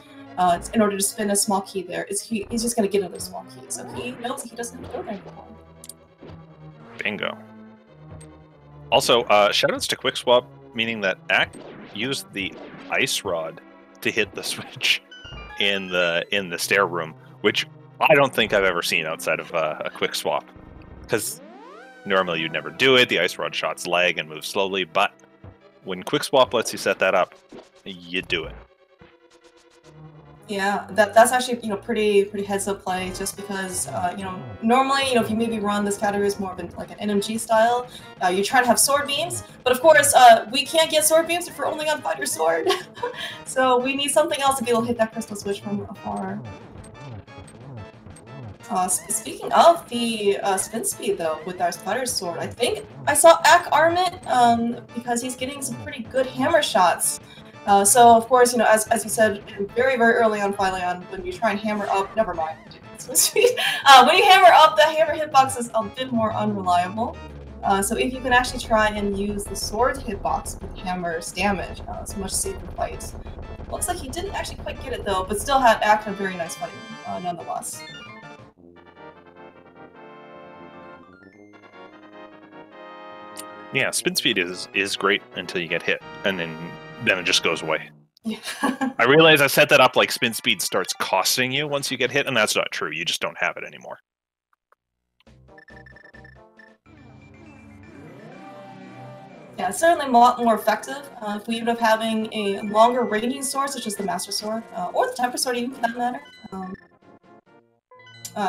in order to spin a small key there, he's just going to get another small key. So he knows he doesn't have to go there anymore.
Bingo. Also, shoutouts to Quickswap, meaning that Ak used the ice rod to hit the switch in the stair room, which I don't think I've ever seen outside of a Quickswap, because normally you'd never do it. The ice rod shots lag and move slowly, but when Quickswap lets you set that up, you do it.
Yeah, that's actually pretty heads up play. Just because normally if you maybe run this category as more of like an NMG style, you try to have sword beams, but of course we can't get sword beams if we're only on fighter sword. So we need something else to be able to hit that crystal switch from afar. Speaking of the spin speed, though, with our spider sword, I think I saw Ak arm it because he's getting some pretty good hammer shots. So, of course, as you said very, very early on, Philion, when you try and hammer up, never mind, spin speed. When you hammer up, the hammer hitbox is a bit more unreliable. So if you can actually try and use the sword hitbox with hammer's damage, it's a much safer fight. Looks like he didn't actually quite get it, though, but still had Ak a very nice fight, nonetheless.
Yeah, spin speed is great until you get hit, and then it just goes away.
Yeah.
I realize I set that up like spin speed starts costing you once you get hit, and that's not true. You just don't have it anymore.
Yeah, it's certainly a lot more effective if we ended up having a longer ranging sword, such as the Master Sword, or the Temper Sword even for that matter.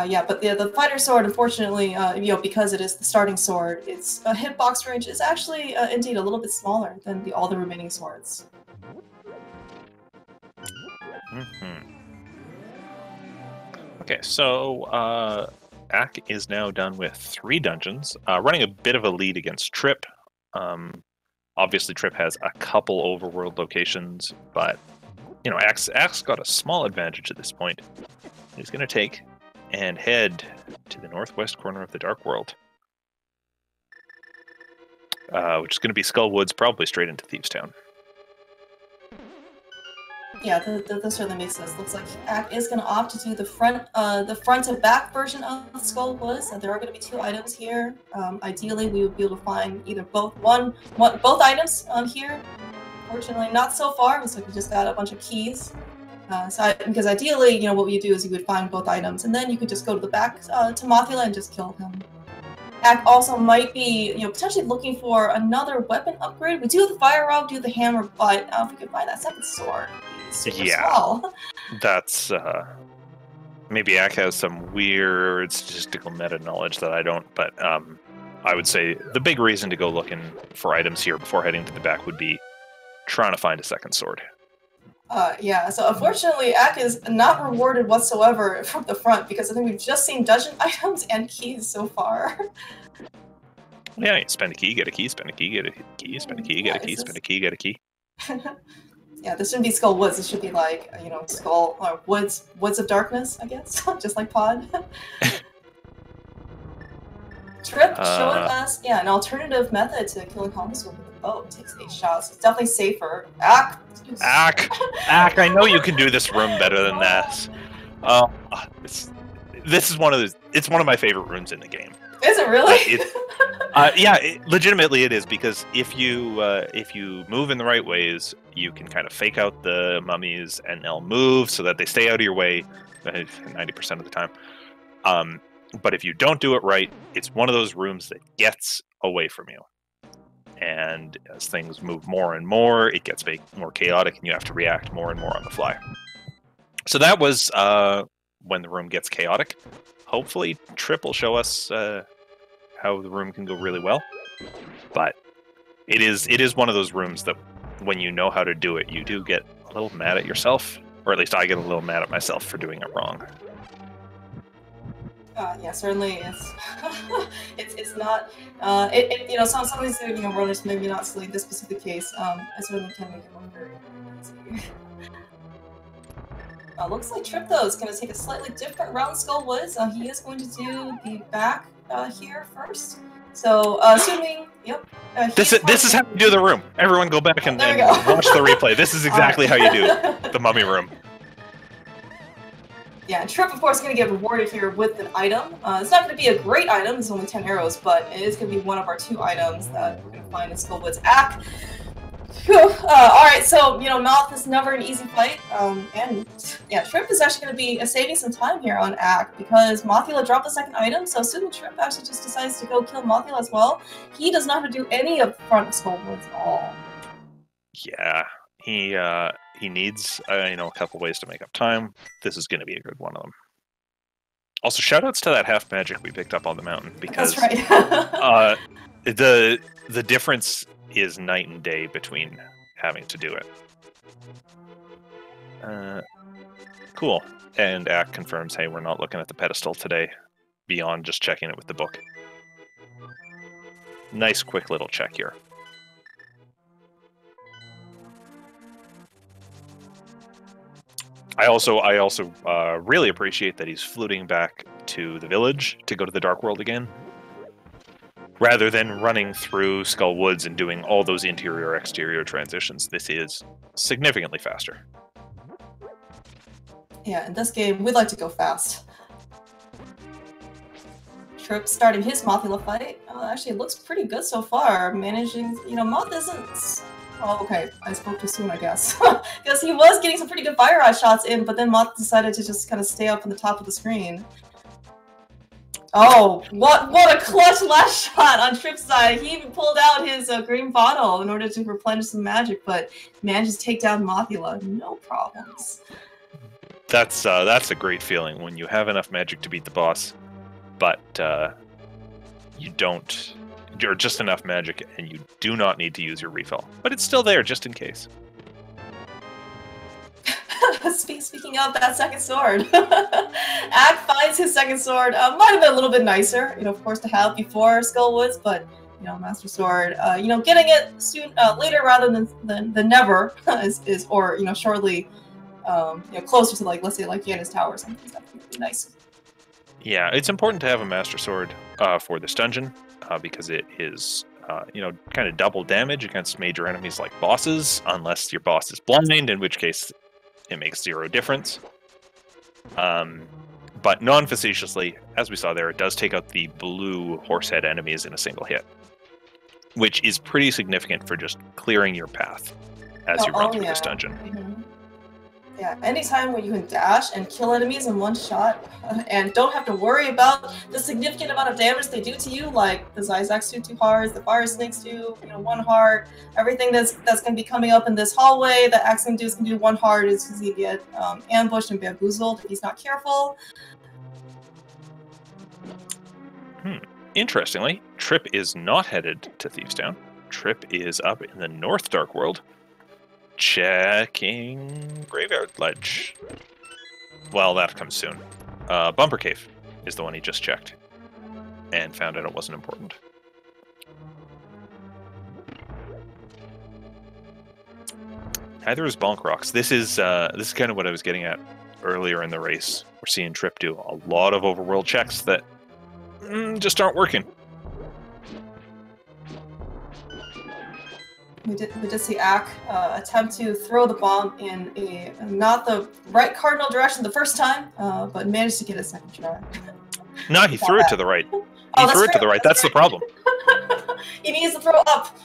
Yeah, but the fighter sword, unfortunately, because it is the starting sword, its hitbox range is actually indeed a little bit smaller than all the remaining swords.
Okay, so Ak is now done with 3 dungeons, running a bit of a lead against Trip. Obviously, Trip has a couple overworld locations, but Ak's got a small advantage at this point. He's going to take and head to the northwest corner of the Dark World, which is going to be Skull Woods, probably straight into Thieves Town.
Yeah, this certainly makes sense. Looks like Ak is going to opt to do the front to back version of Skull Woods. There are going to be 2 items here. Ideally, we would be able to find either both items here. Fortunately, not so far. Looks like we just got a bunch of keys. Because ideally, what you do is you would find both items, and then you could just go to the back to Mothula and just kill him. Ak also might be, potentially looking for another weapon upgrade. We do the fire rod, do the hammer, but if we could find that second sword, swell.
That's maybe Ak has some weird statistical meta knowledge that I don't. But I would say the big reason to go looking for items here before heading to the back would be trying to find a second sword.
Yeah, so unfortunately, Ak is not rewarded whatsoever from the front, because I think we've just seen dungeon items and keys so far.
Yeah, spend a key, get a key, spend a key, get a key, spend a key, get a key, spend a key, get a key.
Yeah, this shouldn't be Skull Woods, this should be like, Skull, or Woods of Darkness, I guess, just like Pod. Trip showing us, an alternative method to killing combos with the bow. It takes 8 shots. It's definitely safer. Ack!
I know you can do this room better than that. This is one of it's one of my favorite rooms in the game.
Is it really?
Legitimately it is, because if you move in the right ways, you can kind of fake out the mummies and they'll move so that they stay out of your way 90% of the time. But if you don't do it right, it's one of those rooms that gets away from you. And as things move more and more, it gets more chaotic and you have to react more and more on the fly. So that was when the room gets chaotic. Hopefully Trip will show us how the room can go really well. But it is one of those rooms that when you know how to do it, you do get a little mad at yourself. Or at least I get a little mad at myself for doing it wrong.
Yeah, certainly it's not some of these runners maybe not select this specific case. I certainly can make it one very easy. Looks like Trip though is going to take a slightly different route in Skull Woods. He is going to do the back here first. So assuming,
this is how you do the room. Everyone go back and watch the replay. This is exactly how you do the mummy room.
Yeah, and Trip, of course, is going to get rewarded here with an item. It's not going to be a great item, it's only 10 arrows, but it is going to be one of our 2 items that we're going to find in Skullwood's Ack. Alright, so, Mouth is never an easy fight, and yeah, Trip is actually going to be saving some time here on Ack, because Mothula dropped the second item, so assuming Trip actually just decides to go kill Mothula as well, he does not have to do any of the front of Skullwoods at all.
Yeah, he needs, a couple ways to make up time. This is going to be a good one of them. Also, shoutouts to that half magic we picked up on the mountain, because
that's right.
the difference is night and day between having to do it. Cool. And Ack confirms, hey, we're not looking at the pedestal today, beyond just checking it with the book. Nice, quick little check here. I also really appreciate that he's fluting back to the village to go to the Dark World again, rather than running through Skull Woods and doing all those interior-exterior transitions. This is significantly faster.
Yeah, in this game, we'd like to go fast. Trip starting his Mothula fight. Actually, it looks pretty good so far. Managing, Moth isn't... Oh, okay. I spoke too soon, I guess. Because he was getting some pretty good fire rod shots in, but then Moth decided to just kind of stay up on the top of the screen. Oh, what a clutch last shot on Trip's side. He even pulled out his green bottle in order to replenish some magic, but manages to take down Mothula. No problems.
That's a great feeling when you have enough magic to beat the boss, but you don't... or just enough magic, and you do not need to use your refill. But it's still there, just in case.
Speaking of that second sword, Ack finds his second sword. Might have been a little bit nicer, of course, to have before Skull Woods, but, Master Sword, getting it soon, later rather than never or, shortly, closer to, like, let's say, like, Yanis Tower or something. That would be nice.
Yeah, it's important to have a Master Sword for this dungeon. Because it is, kind of double damage against major enemies like bosses, unless your boss is blind, in which case it makes 0 difference. But non-facetiously, as we saw there, it does take out the blue horsehead enemies in a single hit, which is pretty significant for just clearing your path as you run through this dungeon.
Mm-hmm. Yeah, anytime when you can dash and kill enemies in one shot, and don't have to worry about the significant amount of damage they do to you, like the Zyzax do 2 hearts, the Fire Snakes do, 1 heart, everything that's going to be coming up in this hallway that Axe Dudes can do 1 heart is because he get ambushed and bamboozled if he's not careful.
Interestingly, Trip is not headed to Thieves Town. Trip is up in the North Dark World, checking Graveyard Ledge. Well, that comes soon. Bumper Cave is the one he just checked, and found out it wasn't important. Neither is Bonk Rocks. This is kind of what I was getting at earlier in the race. We're seeing Trip do a lot of overworld checks that just aren't working.
We did see Ack attempt to throw the bomb in a not the right cardinal direction the first time, but managed to get a second try.
No, he threw it to the right. He
Oh,
threw it to the right. That's the problem.
He needs to throw up.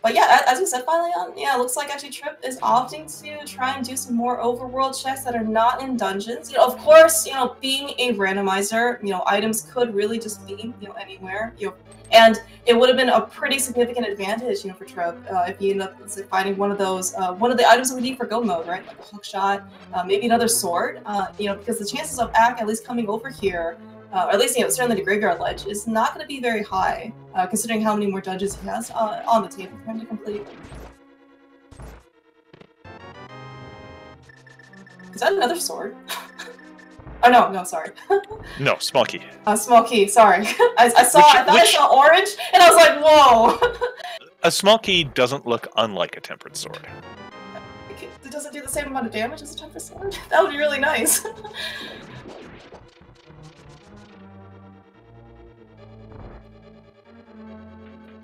But yeah, as we said, finally on, yeah, it looks like actually Trip is opting to try and do some more overworld checks that are not in dungeons. You know, of course, you know, being a randomizer, you know, items could really just be, you know, anywhere. You know, and it would have been a pretty significant advantage, you know, for Trip if he ended up finding one of those, one of the items that we need for go mode, right? Like a hook shot, maybe another sword. You know, because the chances of Ack at least coming over here. Or at least, you know, certainly the Graveyard Ledge is not going to be very high, considering how many more dungeons he has on the table for him to complete. Is that another sword? Oh no, sorry.
No, small key.
Small key. Sorry, I thought I saw orange, and I was like, whoa.
A small key doesn't look unlike a tempered sword.
It doesn't do the same amount of damage as a tempered sword. That would be really nice.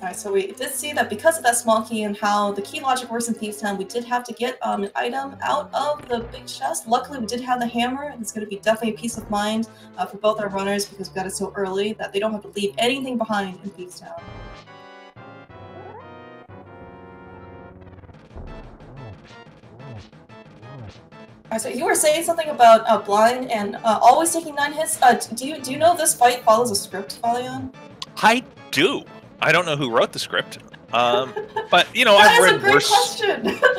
Alright, so we did see that because of that small key and how the key logic works in Thieves' Town, we did have to get an item out of the big chest. Luckily, we did have the hammer. It's going to be definitely a peace of mind for both our runners because we got it so early that they don't have to leave anything behind in Thieves' Town. Alright, so you were saying something about blind and always taking 9 hits. Do you know this fight follows a script, Valion?
I do. I don't know who wrote the script, but you know, I've read worse.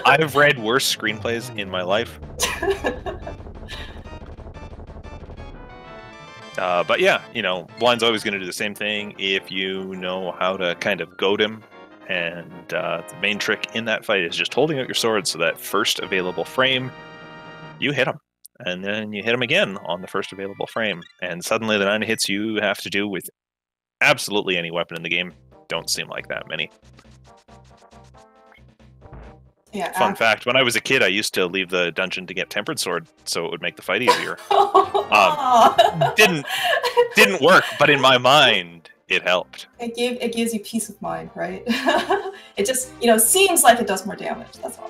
I've read worse screenplays in my life. But yeah, you know, Blind's always going to do the same thing if you know how to kind of goad him. And the main trick in that fight is just holding out your sword so that first available frame, you hit him. And then you hit him again on the first available frame. And suddenly the 9 hits you have to do with absolutely any weapon in the game don't seem like that many.
Yeah.
Fun fact, when I was a kid, I used to leave the dungeon to get tempered sword so it would make the fight easier. Didn't work, but in my mind, it helped.
It gives you peace of mind, right? It just, you know, seems like it does more damage, that's all.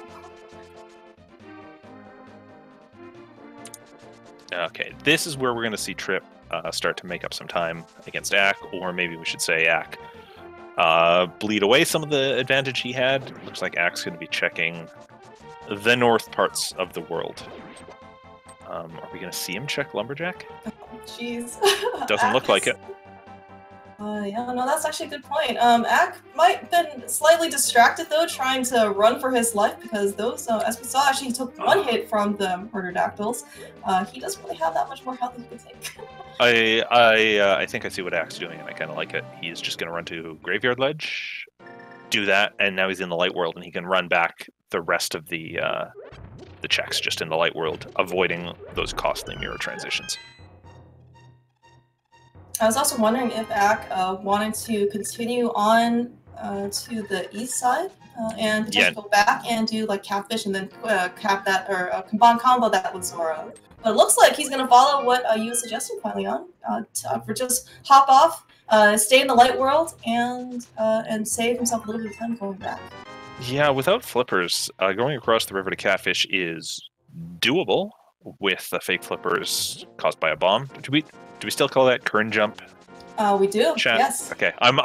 Okay, this is where we're going to see Trip start to make up some time against Ack, or maybe we should say Ack bleed away some of the advantage he had. Looks like Ack's going to be checking the north parts of the world. Are we going to see him check Lumberjack?
Jeez.
Doesn't look like it.
Yeah, no, that's actually a good point. Ack might have been slightly distracted, though, trying to run for his life, because those, as we saw, actually he took 1 hit from the Murderdactyls. He doesn't really have that much more health he can take.
I think I see what Ack's doing, and I kind of like it. He's just going to run to Graveyard Ledge, do that, and now he's in the Light World, and he can run back the rest of the checks just in the Light World, avoiding those costly mirror transitions.
I was also wondering if Ack wanted to continue on to the east side and potentially go back and do like Catfish and then cap that or combo that with Zora. But it looks like he's going to follow what you suggested, Leon, for just hop off, stay in the Light World, and save himself a little bit of time going back.
Yeah, without flippers, going across the river to Catfish is doable with the fake flippers caused by a bomb. Do we still call that Kern Jump?
We do.
Chat?
Yes.
Okay, I'm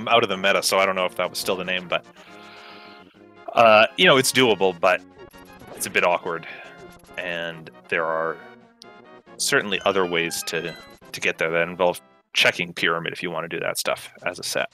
out of the meta, so I don't know if that was still the name, but you know, it's doable, but it's a bit awkward, and there are certainly other ways to get there that involve checking Pyramid if you want to do that stuff as a set.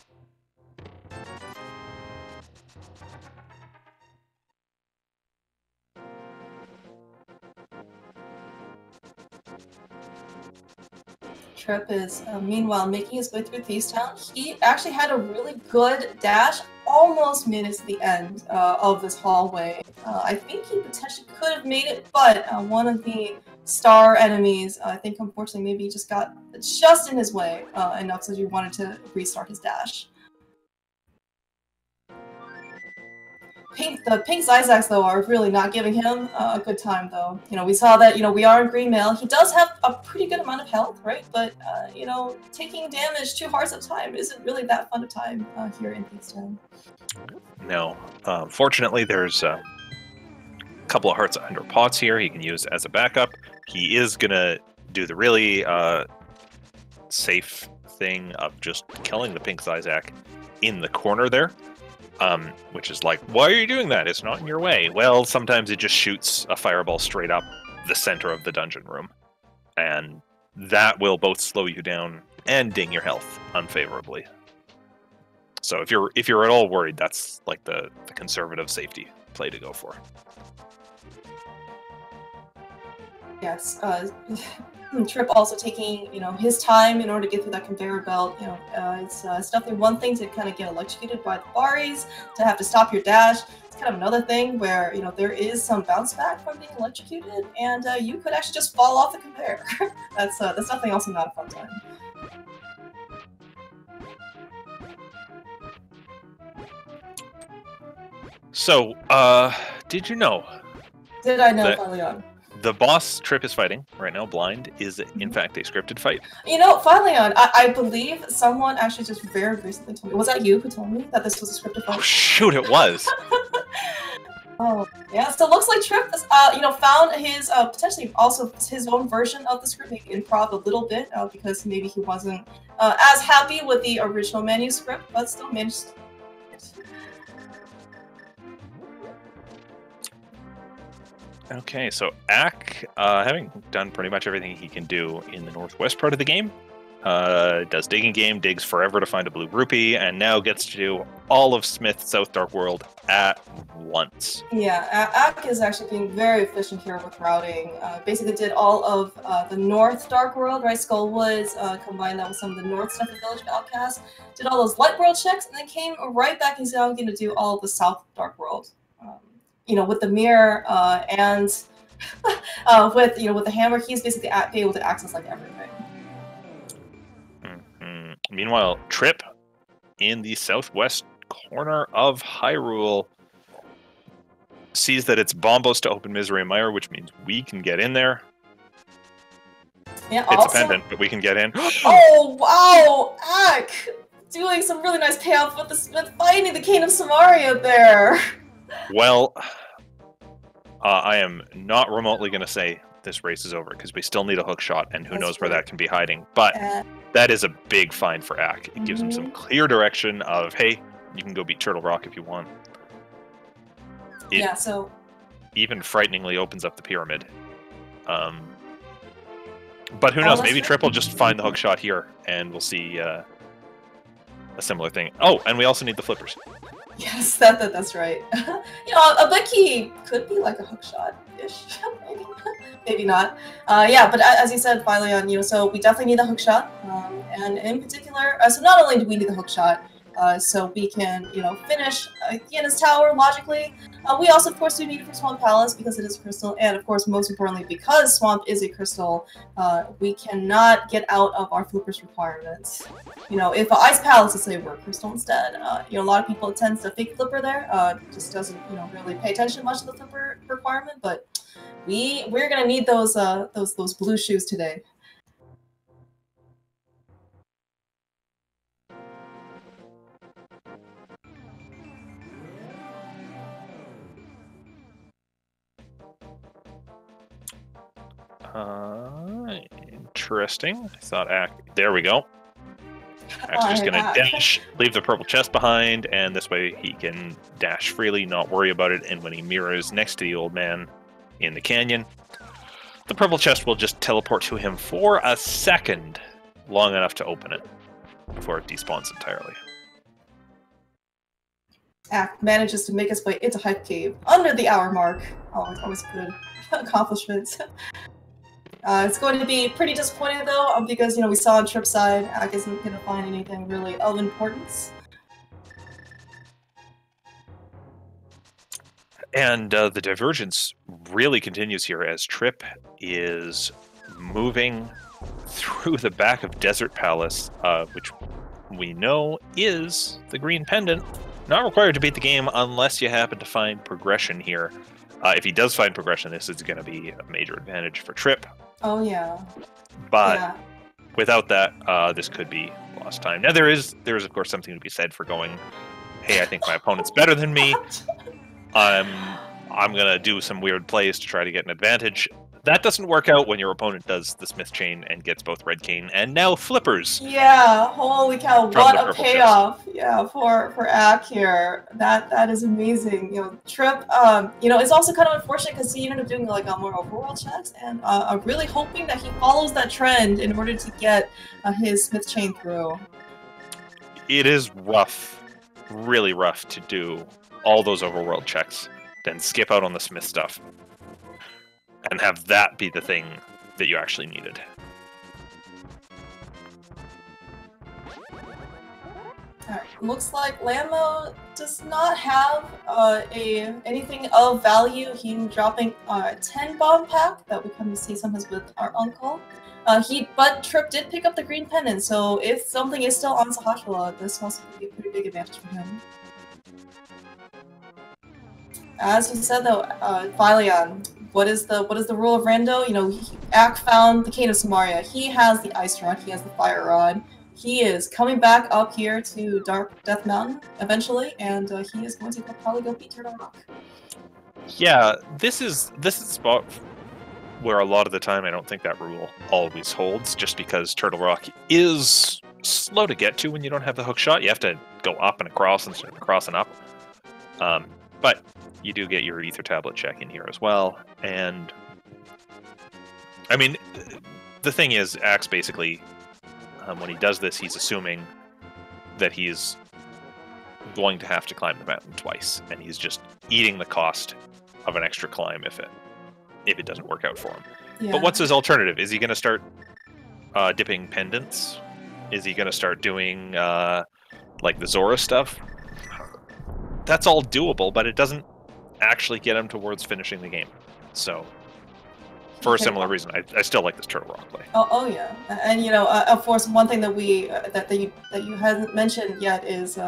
Trip is meanwhile making his way through Thieves' Town. He actually had a really good dash, almost made it to the end of this hallway. I think he potentially could have made it, but one of the star enemies, I think unfortunately maybe just got just in his way enough so he wanted to restart his dash. The pink Zyzax, though, are really not giving him a good time, though. You know, we saw that, you know, we are in green mail. He does have a pretty good amount of health, right? But, you know, taking damage 2 hearts at a time isn't really that fun a time here in Peakstown.
No. Fortunately, there's a couple of hearts under pots here he can use as a backup. He is going to do the really safe thing of just killing the pink Zyzac in the corner there. Which is like, why are you doing that? It's not in your way. Well, sometimes it just shoots a fireball straight up the center of the dungeon room. And that will both slow you down and ding your health unfavorably. So if you're at all worried, that's like the conservative safety play to go for.
Yes, Trip also taking, you know, his time in order to get through that conveyor belt. You know, it's definitely one thing to kind of get electrocuted by the Baris, to have to stop your dash. It's kind of another thing where, you know, there is some bounce back from being electrocuted, and you could actually just fall off the conveyor. That's definitely also not a fun time.
So, did you know?
Did I know, Phaleon?
The boss Trip is fighting right now, Blind, is in fact a scripted fight.
You know, Phaleon, I believe someone actually just very recently told me. Was that you who told me that this was a scripted fight?
Oh, shoot, it was.
Oh, yeah. So it looks like Trip, you know, found his potentially also his own version of the script, maybe improv a little bit because maybe he wasn't as happy with the original manuscript, but still managed.
Okay, so Ak, having done pretty much everything he can do in the northwest part of the game, does digging game, digs forever to find a blue rupee, and now gets to do all of Smith's South Dark World at once.
Yeah, Ak is actually being very efficient here with routing. Basically did all of the North Dark World, right? Skullwoods, combined that with some of the North stuff in Village of Outcast, did all those Light World checks, and then came right back and said, I'm going to do all of the South Dark World. You know, with the mirror and with, you know, with the hammer, he's basically be able to access like everything.
Mm-hmm. Meanwhile, Trip in the southwest corner of Hyrule sees that it's Bombos to open Misery Mire, which means we can get in there.
Yeah,
it's a pendant, but we can get in.
Oh wow, Ak doing some really nice payoff with finding the Cane of Samaria there.
Well, I am not remotely going to say this race is over, because we still need a hook shot, and who knows where that can be hiding. But that is a big find for Ak. It gives him some clear direction of, hey, you can go beat Turtle Rock if you want. It
so
even frighteningly opens up the pyramid. But who knows? Maybe Trip will just find the hook shot here, and we'll see a similar thing. Oh, and we also need the flippers.
Yes, that's right. You know, a Becky could be like a hook shot-ish, maybe. Maybe not. Yeah, but as you said, Phaleon, you know, so we definitely need the hook shot. And in particular, so not only do we need the hook shot, so we can, you know, finish Theana's Tower logically. We also, of course, do need it for Swamp Palace because it is a crystal, and of course, most importantly, because Swamp is a crystal, we cannot get out of our flippers requirements. You know, if Ice Palace, let's say we're crystal instead, you know, a lot of people tend to fake flipper there, just doesn't, you know, really pay attention much to the flipper requirement, but we're gonna need those blue shoes today.
Interesting. I thought there we go. Ak's just gonna dash, leave the purple chest behind, and this way he can dash freely, not worry about it, and when he mirrors next to the old man in the canyon, the purple chest will just teleport to him for a second, long enough to open it, before it despawns entirely.
Ak manages to make his way into Hype Cave under the hour mark. Always good accomplishments. It's going to be pretty disappointing though, because, you know, we saw on Trip's side, Ak isn't going to find anything really of importance.
And the divergence really continues here as Trip is moving through the back of Desert Palace, which we know is the green pendant, Not required to beat the game unless you happen to find progression here. If he does find progression, this is going to be a major advantage for Trip.
Oh yeah.
But
Yeah.
without that, this could be lost time. Now there is of course something to be said for going, hey, I think my opponent's better than me. I'm gonna do some weird plays to try to get an advantage. That doesn't work out when your opponent does the Smith Chain and gets both Red Cane and now Flippers.
Yeah, holy cow,
From
what
the
a
purple
payoff! Yeah, for Ak here. That is amazing. You know, Trip. You know, it's also kind of unfortunate because he ended up doing like more overworld checks, and I'm really hoping that he follows that trend in order to get his Smith Chain through.
It is rough, really rough to do all those overworld checks, then skip out on the Smith stuff, and have that be the thing that you actually needed.
Alright, looks like Lambo does not have anything of value. He dropping 10 bomb pack that we come to see sometimes with our uncle. But Trip did pick up the green pendant, so if something is still on Sahasrahla, this also could be a pretty big advantage for him. As you said though, Philion, what is the rule of Rando? You know, Ak found the Cane of Samaria. He has the Ice Rod. He has the Fire Rod. He is coming back up here to Dark Death Mountain eventually, and he is going to probably go beat Turtle Rock.
Yeah, this is a spot where a lot of the time I don't think that rule always holds, just because Turtle Rock is slow to get to when you don't have the hook shot. You have to go up and across instead of across and up. But you do get your Ether Tablet check in here as well, and I mean, the thing is, Axe basically, when he does this, he's assuming that he's going to have to climb the mountain twice, and he's just eating the cost of an extra climb if it doesn't work out for him.
Yeah.
But what's his alternative? Is he going to start dipping pendants? Is he going to start doing like the Zora stuff? That's all doable, but it doesn't actually get him towards finishing the game. So, for a similar reason, I still like this Turtle Rock play.
Oh yeah, and you know, of course, one thing that we that you hadn't mentioned yet is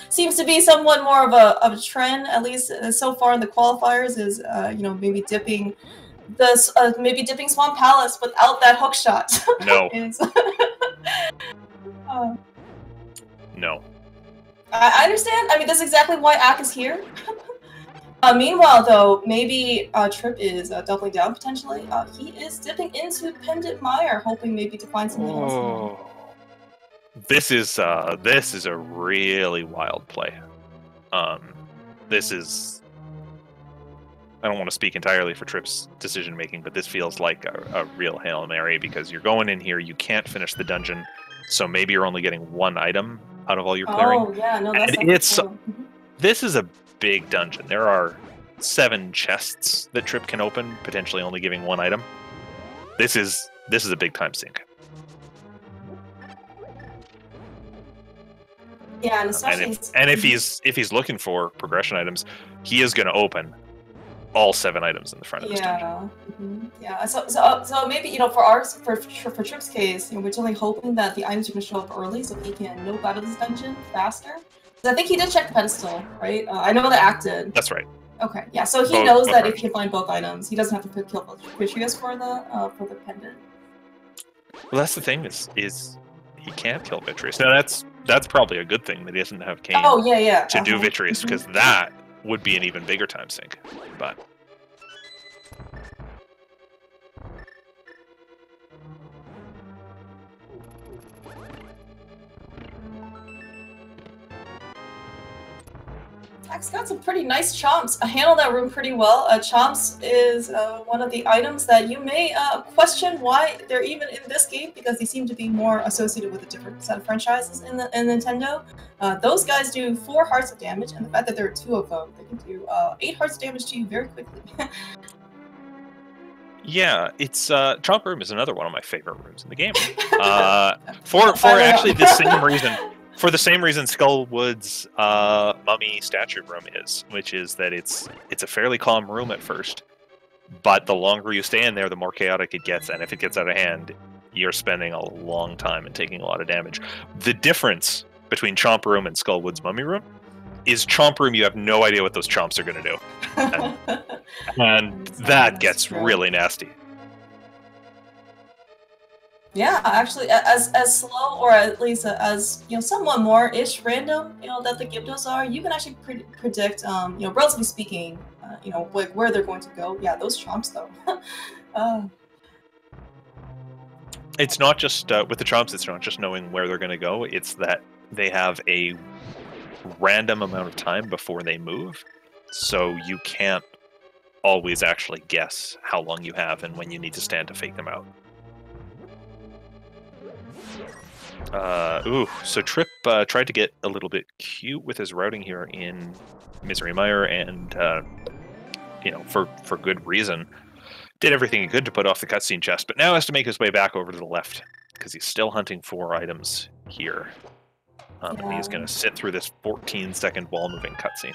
seems to be somewhat more of a trend, at least so far in the qualifiers, is you know, maybe dipping Swamp Palace without that hook shot.
No.
No.
No.
I understand. I mean, that's exactly why Ak is here. Meanwhile, though, maybe Trip is doubling down potentially. He is dipping into Pendant Mire, hoping maybe to find something else.
This is a really wild play. This is. I don't want to speak entirely for Trip's decision making, but this feels like a real Hail Mary, because you're going in here, you can't finish the dungeon, so maybe you're only getting one item out of all your clearing.
Oh yeah, no, that's
and this is a big dungeon. There are 7 chests that Trip can open, potentially only giving one item. This is a big time sink.
Yeah, and especially
if he's looking for progression items, he is going to open all 7 items in the front of this dungeon.
Yeah. So maybe, you know, for Trip's case, you know, we're only hoping that the items are going to show up early so he can nope out of this dungeon faster. I think he did check the pedestal, right? I know that Ak did.
That's right.
Okay, yeah. So he knows that if he can find both items, he doesn't have to kill Vitreous for the pendant.
Well, that's the thing is he can't kill Vitreous. Now that's probably a good thing that he doesn't have Cane.
Oh yeah.
To do Vitreous, because that would be an even bigger time sink. But
Ak's got some pretty nice chomps. I handle that room pretty well. Chomps is one of the items that you may question why they're even in this game, because they seem to be more associated with a different set of franchises in Nintendo. Those guys do 4 hearts of damage, and the fact that there are 2 of them, they can do 8 hearts of damage to you very quickly.
yeah, it's Chomp Room is another one of my favorite rooms in the game. For actually the same reason. For the same reason Skullwood's Mummy Statue Room is, which is that it's a fairly calm room at first, but the longer you stay in there, the more chaotic it gets, and if it gets out of hand, you're spending a long time and taking a lot of damage. The difference between Chomp Room and Skullwood's Mummy Room is Chomp Room. You have no idea what those chomps are going to do. And that gets really nasty.
Yeah, actually, as slow, or at least as somewhat more ish random, that the Gyptos are, you can actually predict, relatively speaking, like where they're going to go. Yeah, those chomps though.
It's not just with the chomps. It's not just knowing where they're going to go. It's that they have a random amount of time before they move, so you can't always actually guess how long you have and when you need to stand to fake them out. So Trip tried to get a little bit cute with his routing here in Misery Mire, and for good reason. Did everything he could to put off the cutscene chest, but now has to make his way back over to the left because he's still hunting for items here. And he's going to sit through this 14-second wall-moving cutscene.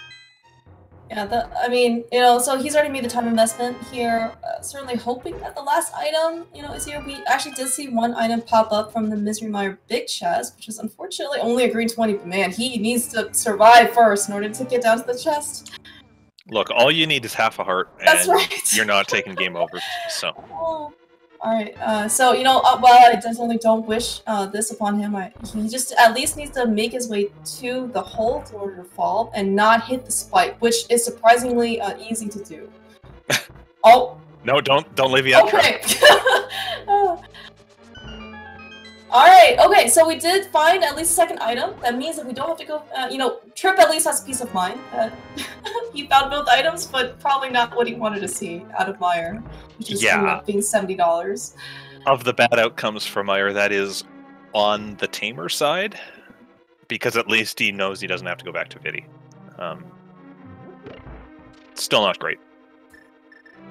Yeah, so he's already made the time investment here, certainly hoping that the last item, is here. We actually did see one item pop up from the Misery Mire big chest, which is unfortunately only a green 20, but man, he needs to survive first in order to get down to the chest.
Look, all you need is half a heart, and
that's right.
You're not taking game over, so.
Oh. Alright, while I definitely don't wish this upon him, he just at least needs to make his way to the hole in order to fall and not hit the spike, which is surprisingly easy to do. Oh!
No, don't leave yet.
Okay! Alright, okay, so we did find at least a second item. That means that we don't have to go, Trip at least has peace of mind that he found both items, but probably not what he wanted to see out of Mire, which is being $70.
Of the bad outcomes for Mire, that is on the tamer side, because at least he knows he doesn't have to go back to Vidi. Still not great.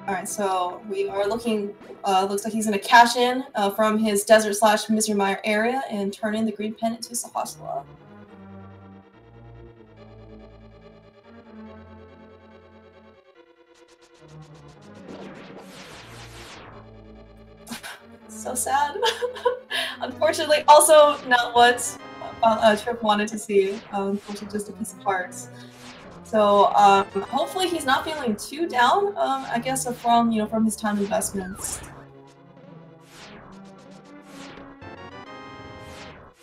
Alright, so we are looking, looks like he's going to cash in from his desert/Misery Mire area and turn in the green pen into Sahasla. So sad. Unfortunately, also not what Trip wanted to see. Unfortunately, just a piece of hearts. So hopefully he's not feeling too down. I guess from his time investments.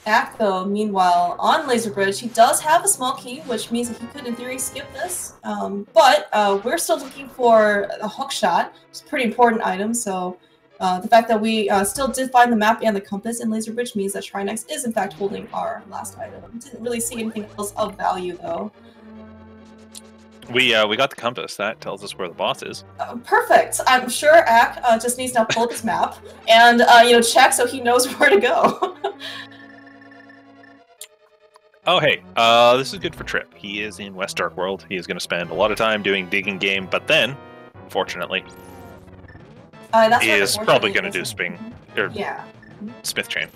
Ack, though, meanwhile, on Laser Bridge, he does have a small key, which means that he could, in theory, skip this. But we're still looking for a hook shot, which is a pretty important item. So the fact that we still did find the map and the compass in Laser Bridge means that Shrinex is, in fact, holding our last item. Didn't really see anything else of value, though.
We got the compass. That tells us where the boss is.
Perfect. I'm sure Ack just needs to now pull up his map and check so he knows where to go.
Oh hey, this is good for Trip. He is in West Dark World. He is going to spend a lot of time doing digging game, but then, fortunately, he is probably going to do Smith Chain.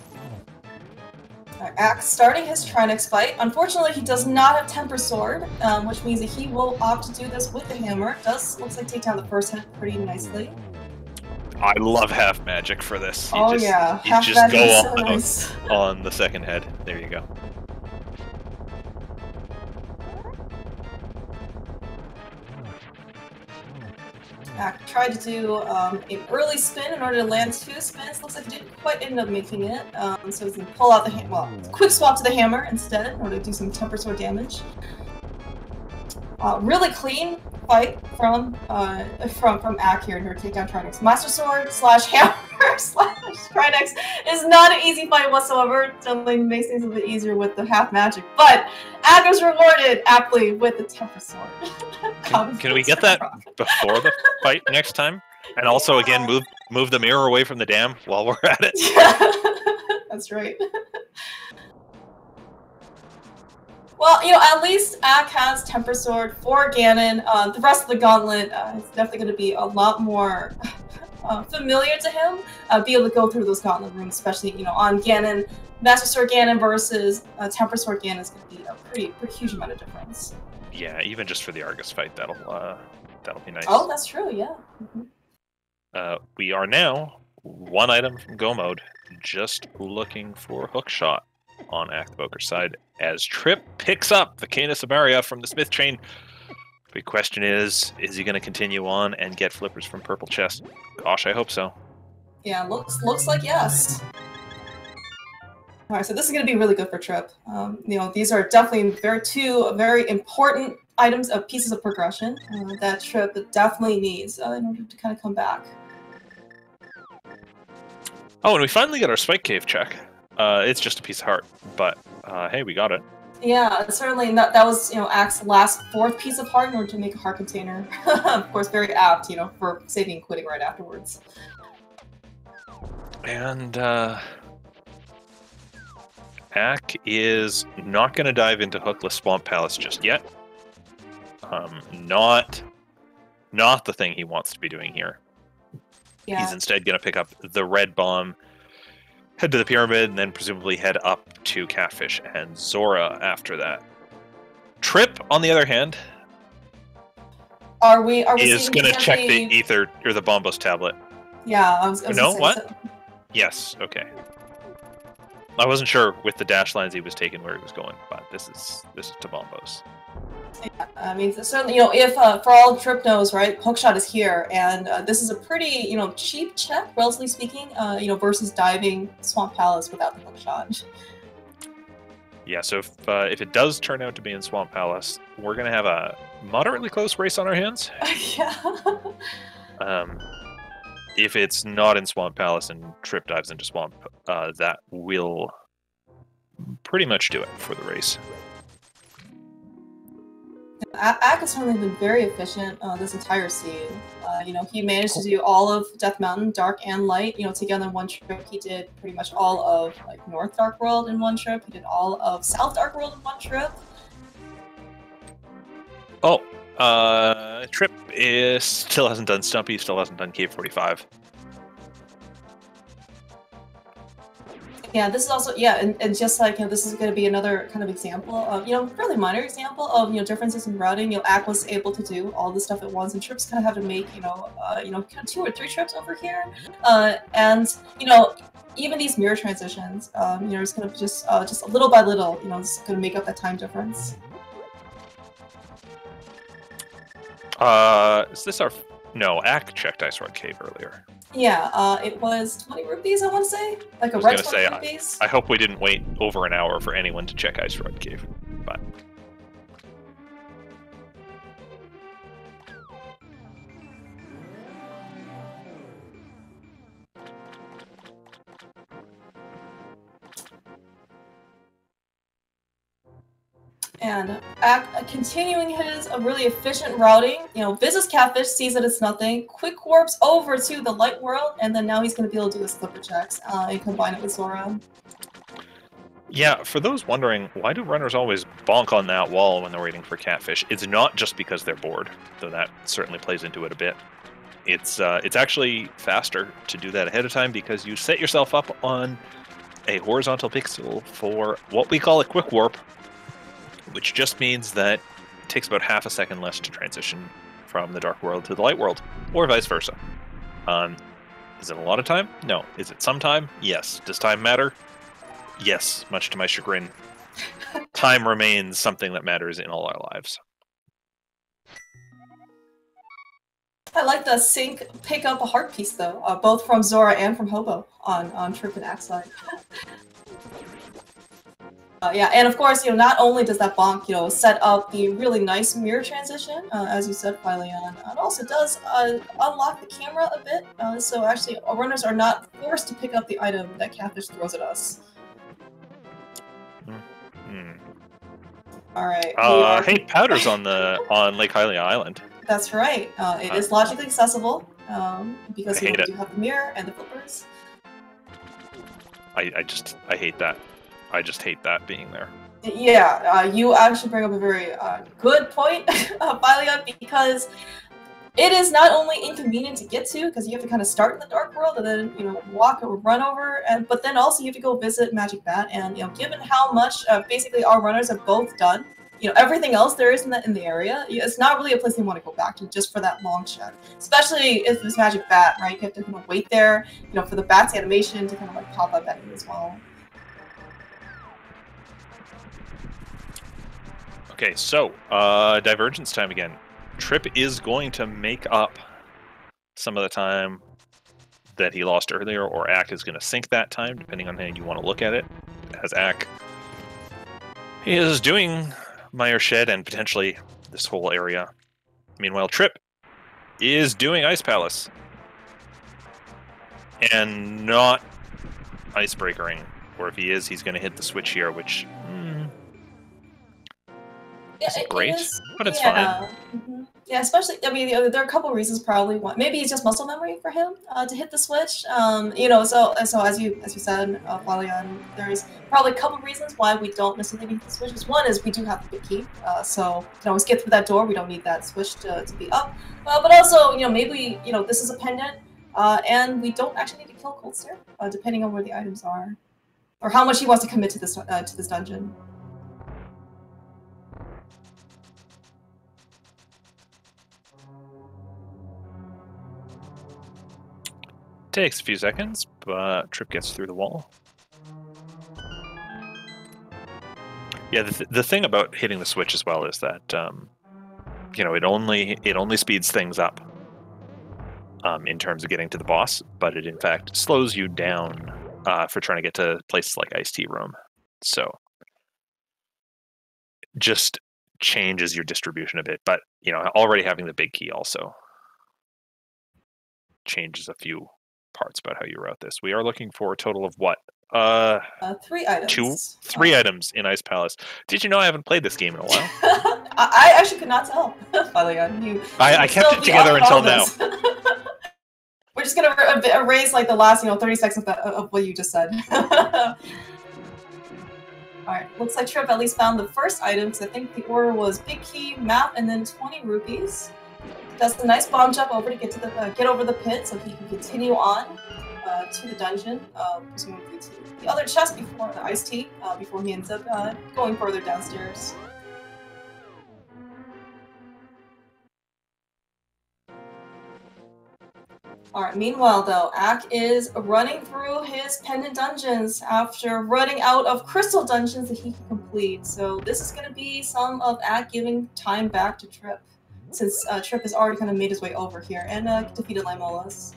Axe starting his Shrinex fight. Unfortunately, he does not have Temper Sword, which means that he will opt to do this with the hammer. Looks like take down the first hit pretty nicely.
I love half magic for this.
You just
go on the second head. There you go.
Ack tried to do an early spin in order to land 2 spins. Looks like he didn't quite end up making it. So he's going to pull out the quick swap to the hammer instead in order to do some Temper Sword damage. Really clean fight from Ack here in her takedown Shrinex. Master Sword / hammer / Shrinex is not an easy fight whatsoever. Definitely makes things a bit easier with the half magic. But Ack was rewarded aptly with the Temper Sword.
Can we get that before the fight next time? And also, again, move the mirror away from the dam while we're at it.
Yeah, that's right. Well, at least Ack has Temper Sword for Ganon. The rest of the gauntlet is definitely going to be a lot more familiar to him. Be able to go through those gauntlet rooms, especially on Ganon. Master Sword Ganon versus Temper Sword Ganon is going to be a pretty huge amount of difference.
Yeah, even just for the Argus fight, that'll be nice.
Oh, that's true. Yeah. Mm-hmm.
We are now one item from Go Mode, just looking for Hook Shot. on Act-Evoker's side as Trip picks up the Canis Amaria from the Smith chain. Big question is he going to continue on and get flippers from Purple Chest? Gosh, I hope so.
Yeah, looks like yes. All right, so this is going to be really good for Trip. You know, these are definitely two very important items, pieces of progression that Trip definitely needs in order to kind of come back.
Oh, and we finally got our Spike Cave check. It's just a piece of heart, but hey, we got it.
Yeah, certainly that was, you know, Act's last 4th piece of heart in order to make a heart container. Of course, very apt, you know, for saving and quitting right afterwards.
And Ak is not going to dive into Hookless Swamp Palace just yet. Not the thing he wants to be doing here. Yeah. He's instead going to pick up the red bomb, head to the pyramid, and then presumably head up to Catfish and Zora after that. Trip, on the other hand,
are we
is going to check the ether or the Bombos tablet.
Yeah, I was
no, what? So. Yes, okay. I wasn't sure with the dash lines he was taking where he was going, but this is to Bombos.
Yeah, I mean, certainly, you know, if for all Trip knows, right, Hookshot is here, and this is a pretty, you know, cheap check, relatively speaking, you know, versus diving Swamp Palace without the Hookshot.
Yeah, so if it does turn out to be in Swamp Palace, we're gonna have a moderately close race on our hands.
Yeah.
If it's not in Swamp Palace and Trip dives into Swamp, that will pretty much do it for the race.
Ak has certainly been very efficient this entire scene. You know, he managed to do all of Death Mountain, Dark and Light, you know, together in one trip. He did pretty much all of like North Dark World in one trip. He did all of South Dark World in one trip.
Oh, Trip still hasn't done Stumpy, still hasn't done Cave 45.
Yeah, this is also, yeah, and just like, you know, this is going to be another kind of example of, you know, fairly minor example of, you know, differences in routing. You know, Ak was able to do all this stuff at once, and Trips kind of have to make, you know, kind of 2 or 3 trips over here. And, you know, even these mirror transitions, you know, it's going to just little by little, you know, it's going to make up that time difference.
Is this our... No, Ak checked Ice Rod Cave earlier.
Yeah, it was 20 rupees, I want to say? Like a red 20 rupees?
I hope we didn't wait over an hour for anyone to check Ice Rod Cave, but...
And Ak continuing his really efficient routing, you know, visits Catfish, sees that it's nothing, quick warps over to the Light World, and then now he's going to be able to do his flipper checks and combine it with Zora.
Yeah, for those wondering, why do runners always bonk on that wall when they're waiting for Catfish? It's not just because they're bored, though that certainly plays into it a bit. It's actually faster to do that ahead of time because you set yourself up on a horizontal pixel for what we call a quick warp, which just means that it takes about half a second less to transition from the Dark World to the Light World, or vice versa. Is it a lot of time? No. Is it some time? Yes. Does time matter? Yes, much to my chagrin. Time remains something that matters in all our lives.
I like the sync pick up a heart piece, though, both from Zora and from Hobo on Trip and Ak's side. Yeah, and of course, you know, not only does that bonk, you know, set up the really nice mirror transition, as you said, Phileon, it also does unlock the camera a bit, so actually runners are not forced to pick up the item that Catfish throws at us. Alright.
Hey, Powder's on Lake Hylia Island.
That's right. It is logically accessible, because you do have the mirror and the flippers.
I hate that. I just hate that being there.
Yeah, you actually bring up a very good point, Phileon, because it is not only inconvenient to get to, because you have to kind of start in the Dark World and then, you know, walk or run over, but then also you have to go visit Magic Bat, and, you know, given how much basically our runners have both done, you know, everything else there is in the area, it's not really a place you want to go back to just for that long check. Especially if it's Magic Bat, right? You have to kind of wait there, you know, for the bat's animation to kind of like pop up at you as well.
Okay, so divergence time again. Trip is going to make up some of the time that he lost earlier, or Ack is going to sink that time, depending on how you want to look at it. As Ack is doing Mire Shed and potentially this whole area. Meanwhile, Trip is doing Ice Palace. And not Icebreakering. Or if he is, he's going to hit the switch here, which isn't great, but it's fine.
Mm-hmm. Yeah, especially, I mean, there are a couple of reasons probably. Maybe it's just muscle memory for him to hit the switch. You know, so as you said, Falion, there's probably a couple of reasons why we don't necessarily need the switches. One is we do have the big key, so we can always get through that door. We don't need that switch to be up. But also, you know, maybe, you know, this is a pendant, and we don't actually need to kill Cold Stare, depending on where the items are, or how much he wants to commit to this dungeon.
Takes a few seconds, but Trip gets through the wall. Yeah, the thing about hitting the switch as well is that you know, it only speeds things up in terms of getting to the boss, but it in fact slows you down for trying to get to places like Ice Tea Room. So just changes your distribution a bit, but you know, already having the big key also changes a few parts about how you route this. We are looking for a total of what?
3 items.
Three items in Ice Palace. Did you know I haven't played this game in a while?
I actually could not tell.
I kept it together until now.
We're just gonna erase like the last 30 seconds of what you just said. Alright, looks like Trip at least found the first item, because I think the order was big key, map, and then 20 rupees. Does a nice bomb jump over to get to the get over the pit, so he can continue on to the dungeon, presumably to the other chest before the Ice Tea, before he ends up going further downstairs. Alright, meanwhile though, Ack is running through his pendant dungeons after running out of crystal dungeons that he can complete. So this is going to be some of Ack giving time back to Trip, since Trip has already kind of made his way over here and defeated Limolas.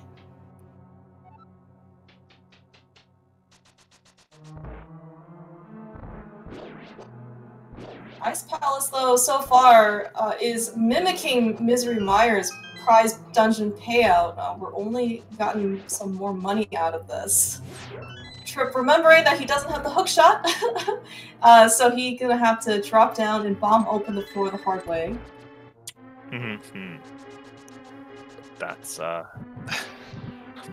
Ice Palace, though, so far is mimicking Misery Mire's prize dungeon payout. We're only gotten some more money out of this. Trip remembering that he doesn't have the hook shot, so he's gonna have to drop down and bomb open the floor the hard way.
That's I'm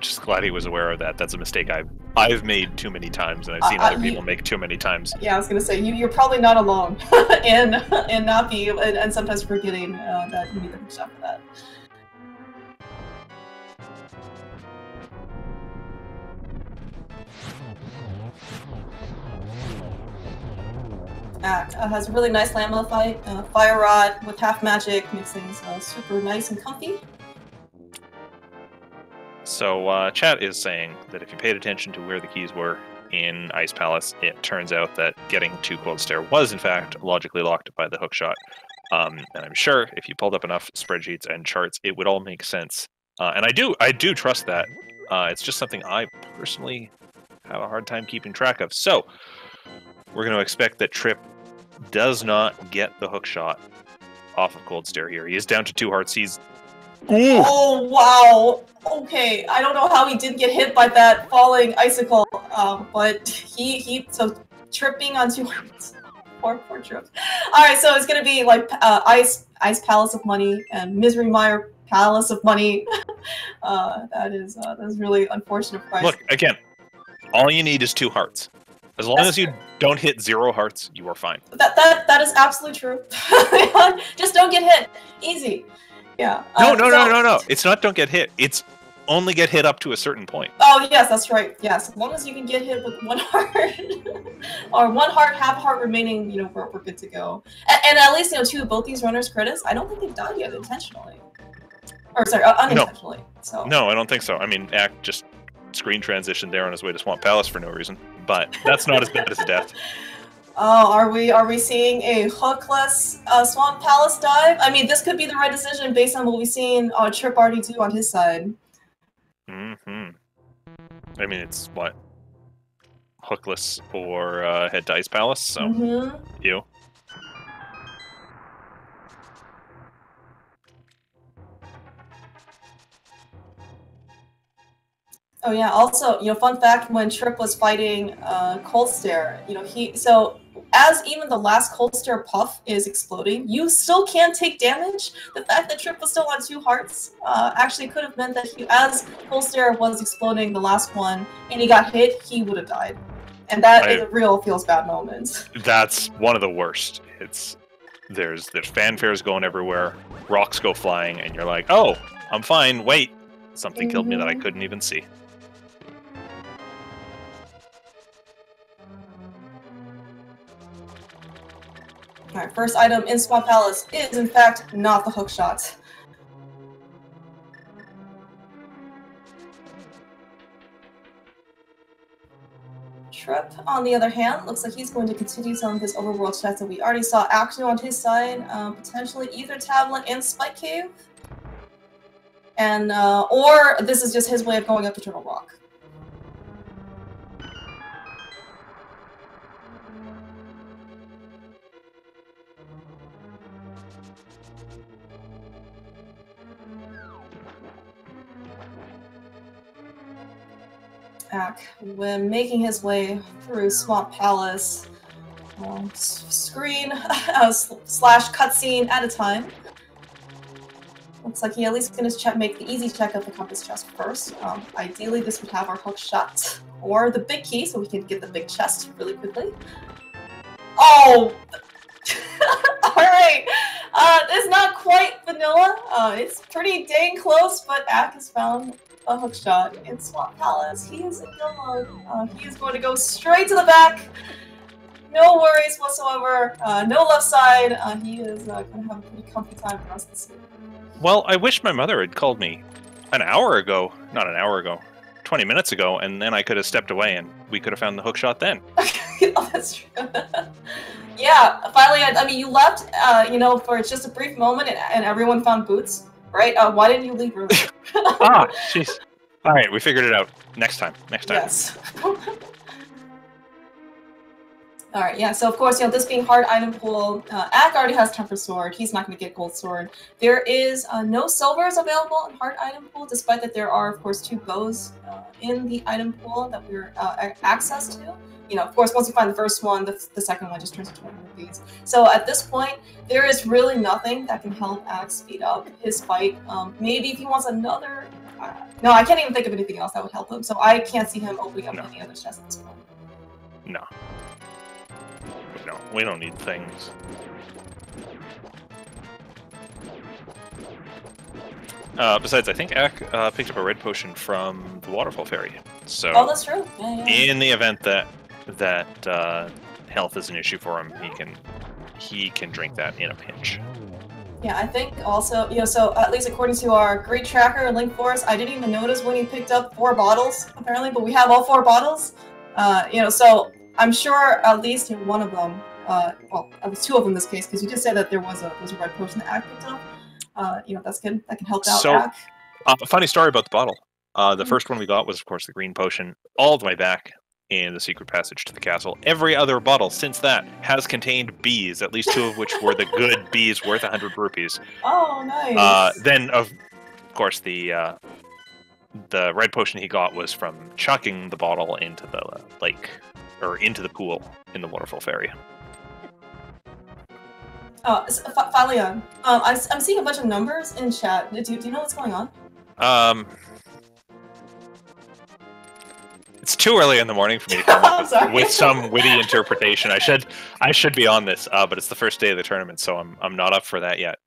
just glad he was aware of that. That's a mistake I've made too many times, and I've seen other people make too many times.
Yeah, I was gonna say you're probably not alone in not being and sometimes forgetting that you need the hook shot for that. Ack has a really nice Lambda fight. Fire Rod with half magic makes things super nice and comfy.
So chat is saying that if you paid attention to where the keys were in Ice Palace, it turns out that getting to Cold Stare was in fact logically locked by the hookshot. And I'm sure if you pulled up enough spreadsheets and charts, it would all make sense. And I do trust that. It's just something I personally have a hard time keeping track of. So we're going to expect that Trip does not get the hookshot off of Cold Stare here. He is down to 2 hearts. He's... Ooh.
Oh, wow. Okay, I don't know how he didn't get hit by that falling icicle, but so tripping on 2 hearts. Poor Trip. Alright, so it's gonna be like Ice Palace of Money and Misery Mire Palace of Money. That's really unfortunate price.
Look, again, all you need is 2 hearts. As long as you don't hit 0 hearts, you are fine.
That is absolutely true. Just don't get hit. Easy. Yeah.
No. It's not don't get hit. It's only get hit up to a certain point.
Oh, yes, that's right. Yes, as long as you can get hit with 1 heart, or 1 heart, half heart remaining, we're good to go. And at least, too, both these runners' credits, I don't think they've died yet intentionally. Or, sorry, unintentionally.
No.
So.
No, I don't think so. I mean, Ack just screen transitioned there on his way to Swamp Palace for no reason. But that's not as bad as a death.
Oh, are we seeing a hookless Swamp Palace dive? I mean, this could be the right decision based on what we've seen Trip already do on his side.
Mm-hmm. I mean, it's what? Hookless or head to Ice Palace, so you.
Oh yeah. Also, fun fact: when Trip was fighting Cold Stare, as even the last Cold Stare puff is exploding, you still can't take damage. The fact that Trip was still on 2 hearts actually could have meant that as Cold Stare was exploding the last one and he got hit, he would have died. And that is a real feels bad moment.
That's one of the worst. There's fanfares going everywhere, rocks go flying, and you're like, oh, I'm fine. Wait, something killed me that I couldn't even see.
Alright, first item in Swamp Palace is, in fact, not the hook shot. Trip, on the other hand, looks like he's going to continue some of his overworld checks that we already saw actually on his side, potentially Ether Tablet and Spike Cave. And, or this is just his way of going up to Turtle Rock. When making his way through Swamp Palace, screen slash cutscene at a time. Looks like he at least going to make the easy check of the compass chest first. Ideally, this would have our hook shot or the big key, so we can get the big chest really quickly. Oh! Alright! It's not quite vanilla. It's pretty dang close, but Ak has found a hook shot in Swamp Palace. He is in go mode. He is going to go straight to the back. No worries whatsoever. No left side. He is going to have a pretty comfy time for us to see.
Well, I wish my mother had called me an hour ago. Not an hour ago. 20 minutes ago, and then I could have stepped away and we could have found the hook shot then.
Oh, that's true. Yeah, finally, I mean, you left, for just a brief moment and everyone found boots, right? Why didn't you leave earlier?
Ah, jeez. All right, we figured it out. Next time.
Yes. All right, yeah, so of course, this being hard item pool, Ak already has Temper Sword. He's not going to get Gold Sword. There is no silvers available in hard item pool, despite that there are, of course, 2 bows in the item pool that we're access to. Of course, once you find the first one, the second one just turns into 20 rupees. So at this point, there is really nothing that can help Ak speed up his fight. Maybe if he wants another... no, I can't even think of anything else that would help him, so I can't see him opening up any other chests at this point.
No. No, we don't need things. Besides, I think Ak picked up a red potion from the Waterfall Fairy. So,
oh, that's true. Yeah.
In the event that health is an issue for him, he can drink that in a pinch.
Yeah, I think also, so at least according to our great tracker, Link Forest, I didn't even notice when he picked up 4 bottles, apparently, but we have all 4 bottles. So I'm sure at least one of them, well, at least 2 of them in this case, because you just said that there was a red potion that Ak picked up. That's good. That can help out Ak.
Funny story about the bottle. The first one we got was, of course, the green potion, all the way back in the secret passage to the castle. Every other bottle since that has contained bees, at least 2 of which were the good bees worth 100 rupees.
Oh, nice.
Then, of course, the red potion he got was from chucking the bottle into the lake, or into the pool in the Waterfall Fairy.
Falion, I'm seeing a bunch of numbers in chat. Do you know what's going on?
It's too early in the morning for me to come up with some witty interpretation. I should be on this, but it's the first day of the tournament, so I'm not up for that yet.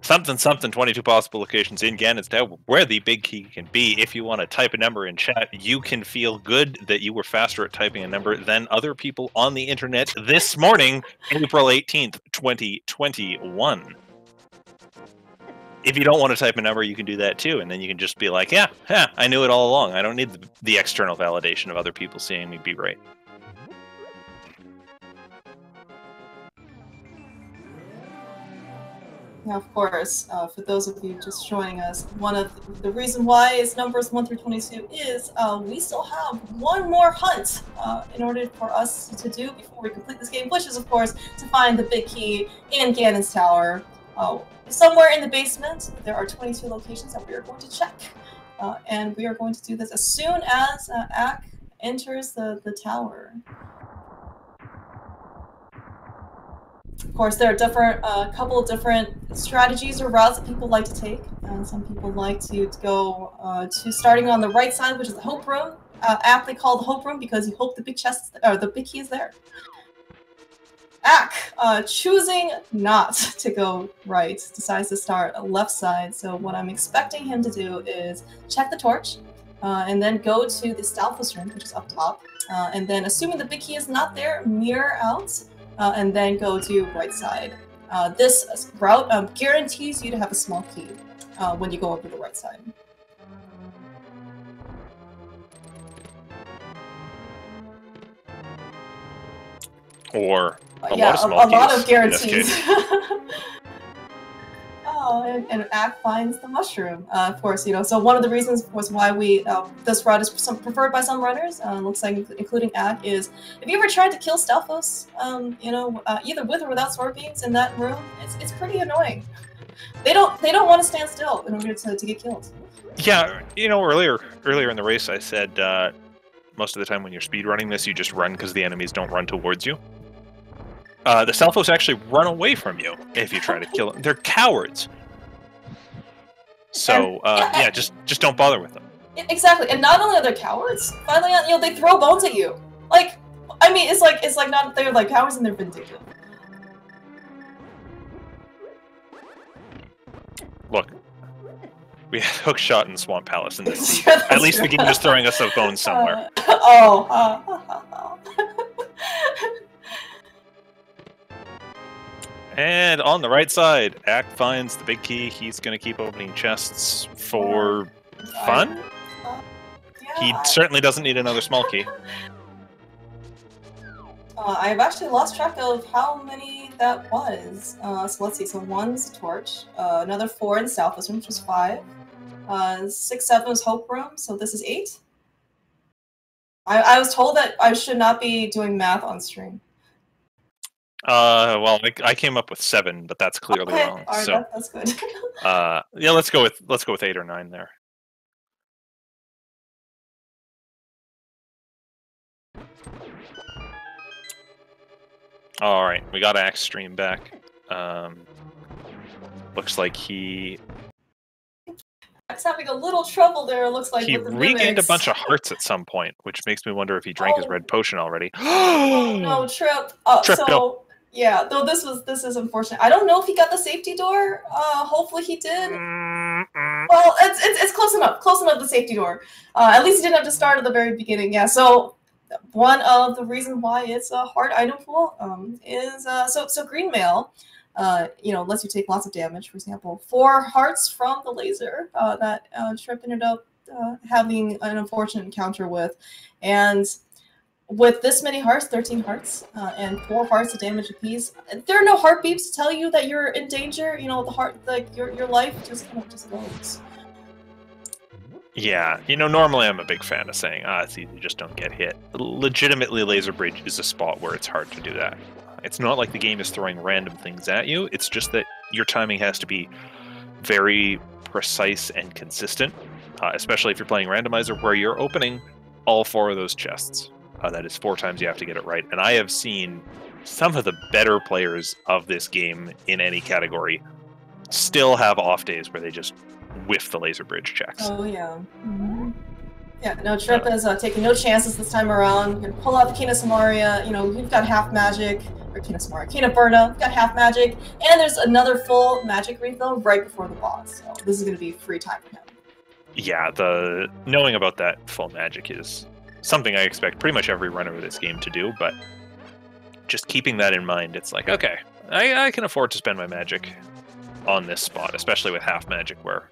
Something, 22 possible locations in Ganon's Tower where the big key can be. If you want to type a number in chat, you can feel good that you were faster at typing a number than other people on the internet this morning, April 18th, 2021. If you don't want to type a number, you can do that too, and then you can just be like, yeah, I knew it all along. I don't need the external validation of other people seeing me be right.
Now, of course, for those of you just joining us, one of the reason why it's numbers 1 through 22 is we still have one more hunt in order for us to do before we complete this game, which is, of course, to find the big key in Ganon's Tower. Somewhere in the basement, there are 22 locations that we are going to check. And we are going to do this as soon as Ak enters the tower. Of course, there are a couple of different strategies or routes that people like to take. Some people like to go to starting on the right side, which is the Hope Room, aptly called the Hope Room because you hope the big chest or the big key is there. Ak, choosing not to go right, decides to start left side. So what I'm expecting him to do is check the torch, and then go to the Stalfos room, which is up top, and then assuming the big key is not there, mirror out. And then go to right side. This route guarantees you to have a small key when you go over the right side.
Or a
yeah,
lot of small
a lot of guarantees.
In this case.
And Ak finds the mushroom. Of course, you know. So one of the reasons was why we this route is preferred by some runners. Looks like including Ak is if you ever tried to kill Stalfos, you know, either with or without sword beams in that room, it's pretty annoying. They don't want to stand still in order to get killed.
Yeah, you know, earlier in the race, I said most of the time when you're speed running this, you just run because the enemies don't run towards you. The Stalfos actually run away from you if you try to kill them. They're cowards. So yeah, just don't bother with them.
Exactly, and not only are they cowards, finally, you know, they throw bones at you. Like, I mean, it's like not they're like cowards and they're vindictive.
Look, we had hook shot in Swamp Palace in this season. At least the game is throwing us a bone somewhere. And on the right side, Ak finds the big key. He's going to keep opening chests for fun. He certainly doesn't need another small key.
I've actually lost track of how many that was. So let's see. So 1's torch, another 4 in Stalfos room, which was 5. 6, 7 was Hope room, so this is 8. I was told that I should not be doing math on stream.
Well, I came up with 7, but that's clearly wrong.
All right,
so
that's good.
yeah, let's go with 8 or 9 there. All right, we got Ak's stream back. Looks like he.
Ak's having a little trouble there. It looks like
he
with the
regained
mimics.
a bunch of hearts at some point, which makes me wonder if he drank his red potion already.
Oh no, Trip.
Trip,
so
go.
yeah, though this is unfortunate. I don't know if he got the safety door. Hopefully he did. Well, it's close enough. Close enough. The safety door. At least he didn't have to start at the very beginning. Yeah. So one of the reasons why it's a hard item pool is so green mail. You know, lets you take lots of damage. For example, 4 hearts from the laser that Trip ended up having an unfortunate encounter with, and with this many hearts, 13 hearts, and 4 hearts of damage apiece, there are no heart beeps to tell you that you're in danger. You know, the heart, like your life just kind of just goes.
Yeah, you know, normally I'm a big fan of saying, it's easy, just don't get hit. Legitimately, Laser Bridge is a spot where it's hard to do that. It's not like the game is throwing random things at you, it's just that your timing has to be very precise and consistent, especially if you're playing randomizer, where you're opening all 4 of those chests. That is 4 times you have to get it right. And I have seen some of the better players of this game in any category still have off days where they just whiff the laser bridge checks.
Oh, yeah. Mm-hmm. Yeah, no, Trip is taking no chances this time around. You're gonna pull out the Kina Samaria. You know, you've got half magic. Or Kina Samaria. Kina Burna. You've got half magic. And there's another full magic refill right before the boss. So this is going to be free time for him.
Yeah, knowing about that full magic is something I expect pretty much every runner of this game to do, but just keeping that in mind, it's like, okay, I can afford to spend my magic on this spot, especially with half magic, where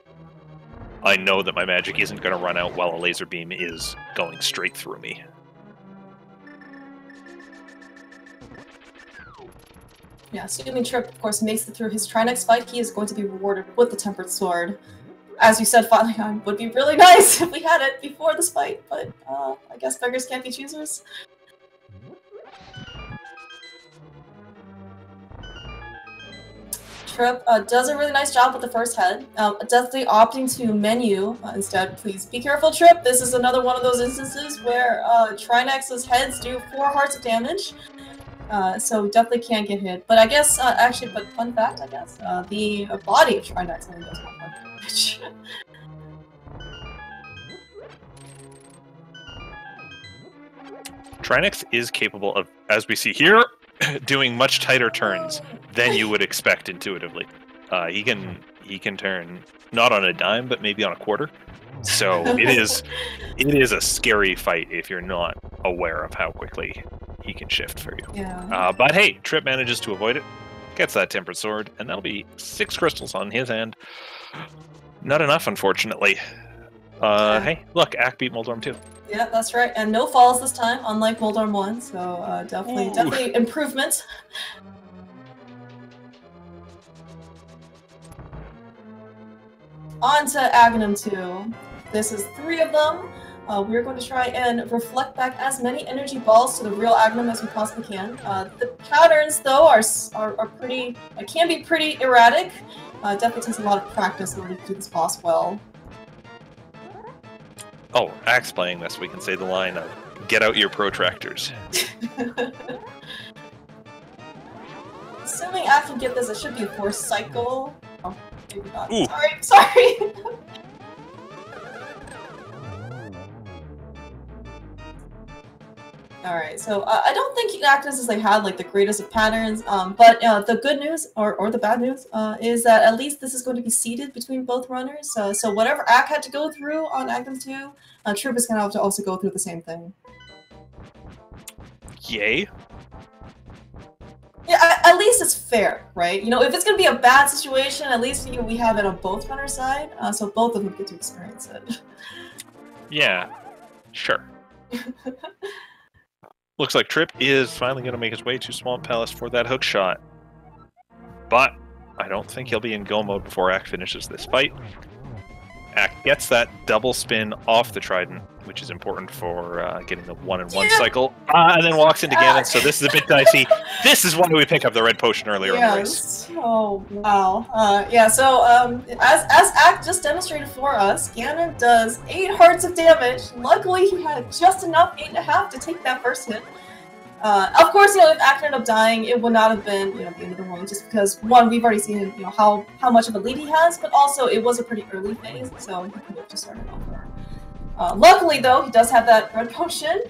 I know that my magic isn't going to run out while a laser beam is going straight through me.
Yeah, assuming Trip, of course, makes it through his Trinex fight, he is going to be rewarded with the Tempered Sword. As you said, Falion, would be really nice if we had it before this fight, but I guess beggars can't be choosers. Trip does a really nice job with the first head. Definitely opting to menu instead. Please be careful, Trip. This is another one of those instances where Trinex's heads do 4 hearts of damage. So definitely can't get hit. But I guess, actually, but fun fact, I guess, the body of Trinex only does 1 heart damage.
Trinex is capable of, as we see here, doing much tighter turns than you would expect intuitively. He can turn not on a dime, but maybe on a quarter. So it is a scary fight if you're not aware of how quickly he can shift for you.
Yeah.
But hey, Trip manages to avoid it, gets that Tempered Sword, and that'll be 6 crystals on his end. Not enough, unfortunately. Hey, look, Ack beat Moldorm 2.
Yeah, that's right. And no falls this time, unlike Moldorm 1, so definitely improvement. On to Aghanim 2. This is 3 of them. We're going to try and reflect back as many energy balls to the real Aghanim as we possibly can. The patterns, though, are pretty, can be pretty erratic. Definitely takes a lot of practice in order to do this boss well.
Oh, Axe playing this, we can say the line of, "Get out your protractors."
Assuming I can get this, it should be a 4 cycle. Oh, maybe not.
Ooh.
Sorry! Alright, so I don't think Actus has had like the greatest of patterns, but the good news, or the bad news, is that at least this is going to be seeded between both runners. So whatever Ack had to go through on Aghanim 2, Troop is going to have to also go through the same thing.
Yay.
Yeah, at least it's fair, right? You know, if it's going to be a bad situation, at least we have it on both runners' side, so both of them get to experience it.
Yeah, sure. Looks like Trip is finally going to make his way to Swamp Palace for that hook shot. But I don't think he'll be in go mode before Ack finishes this fight. Ack gets that double spin off the Trident, which is important for getting the 1-in-1 cycle, and then walks into Ganon, so this is a bit dicey. This is why we pick up the red potion earlier in the race.
Oh, wow. Yeah, so as Ack just demonstrated for us, Ganon does 8 hearts of damage. Luckily, he had just enough, 8.5, to take that first hit. Of course, you know, if Ack ended up dying, it would not have been, you know, the end of the world, just because, one, we've already seen, you know, how much of a lead he has, but also it was a pretty early phase, so he could have just started over. Luckily, though, he does have that red potion.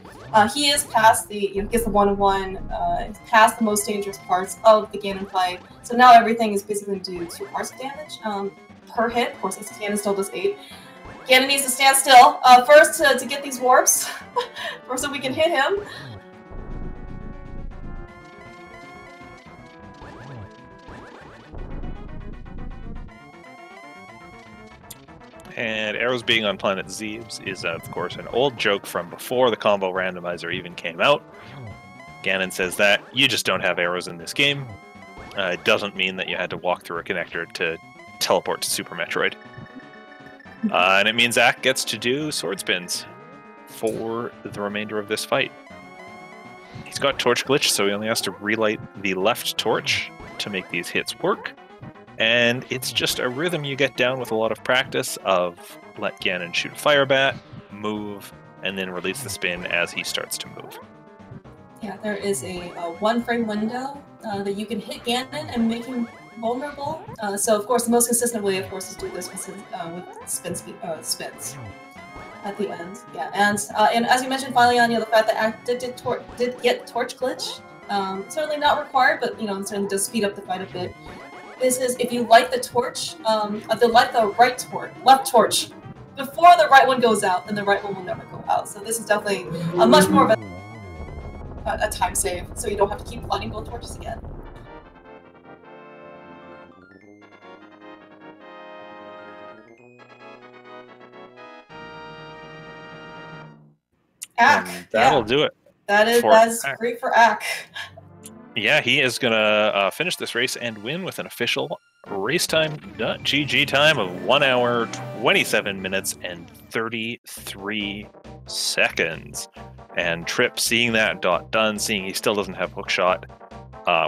He is past the, you know, gets the 1-in-1, past the most dangerous parts of the Ganon fight. So now everything is basically going to do 2 parts of damage per hit. Of course, Ganon still does 8. Ganon needs to stand still first to get these warps, or so we can hit him.
And arrows being on planet Zebes is, of course, an old joke from before the combo randomizer even came out. Ganon says that you just don't have arrows in this game. It doesn't mean that you had to walk through a connector to teleport to Super Metroid. And it means Ack gets to do sword spins for the remainder of this fight. He's got Torch Glitch, so he only has to relight the left torch to make these hits work. And it's just a rhythm you get down with a lot of practice of let Ganon shoot a fire bat, move, and then release the spin as he starts to move.
Yeah, there is a 1-frame window that you can hit Ganon and make him vulnerable. So, of course, the most consistent way, of course, is to do this with spins at the end. Yeah, and as you mentioned, finally, on the fact that Ack did get Torch Glitch, certainly not required, but, you know, it certainly does speed up the fight a bit. This is if you light the torch, left torch, before the right one goes out, then the right one will never go out. So this is definitely a much more of a time save, so you don't have to keep lighting both torches again. Ack,
that'll do it.
That is great for Ack.
Yeah, he is gonna finish this race and win with an official racetime.gg time of 1 hour, 27 minutes, and 33 seconds. And Trip, seeing that dot done, seeing he still doesn't have hookshot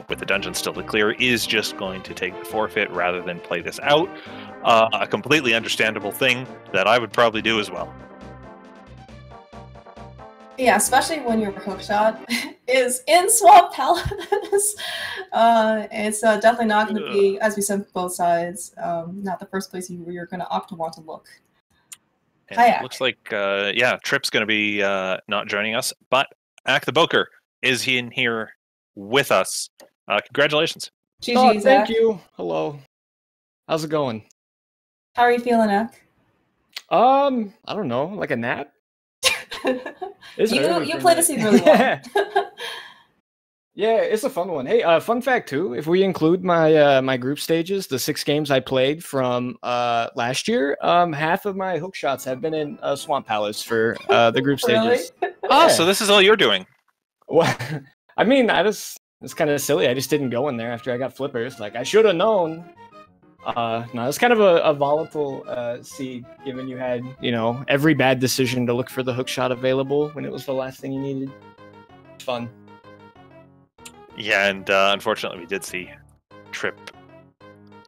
with the dungeon still to clear, is just going to take the forfeit rather than play this out. A completely understandable thing that I would probably do as well.
Yeah, especially when your hookshot is in Swamp Palace. It's definitely not going to be, as we said, both sides, not the first place you're going to opt to want to look.
It looks like, yeah, Trip's going to be not joining us, but Ak the Boker is he in here with us. Congratulations.
GG,
thank you. Hello. How's it going?
How are you feeling, Ak?
I don't know, like a nap?
You play the scene really well.
Yeah, it's a fun one. Hey, fun fact too, if we include my my group stages, the 6 games I played from last year, half of my hook shots have been in Swamp Palace for the group stages.
Really?
Oh, so this is all you're doing.
Well, I mean, it's kind of silly. I just didn't go in there after I got flippers. Like, I should have known. No, it's kind of a volatile seed, given you had, you know, every bad decision to look for the hook shot available when it was the last thing you needed. It's fun.
Yeah, and unfortunately, we did see Trip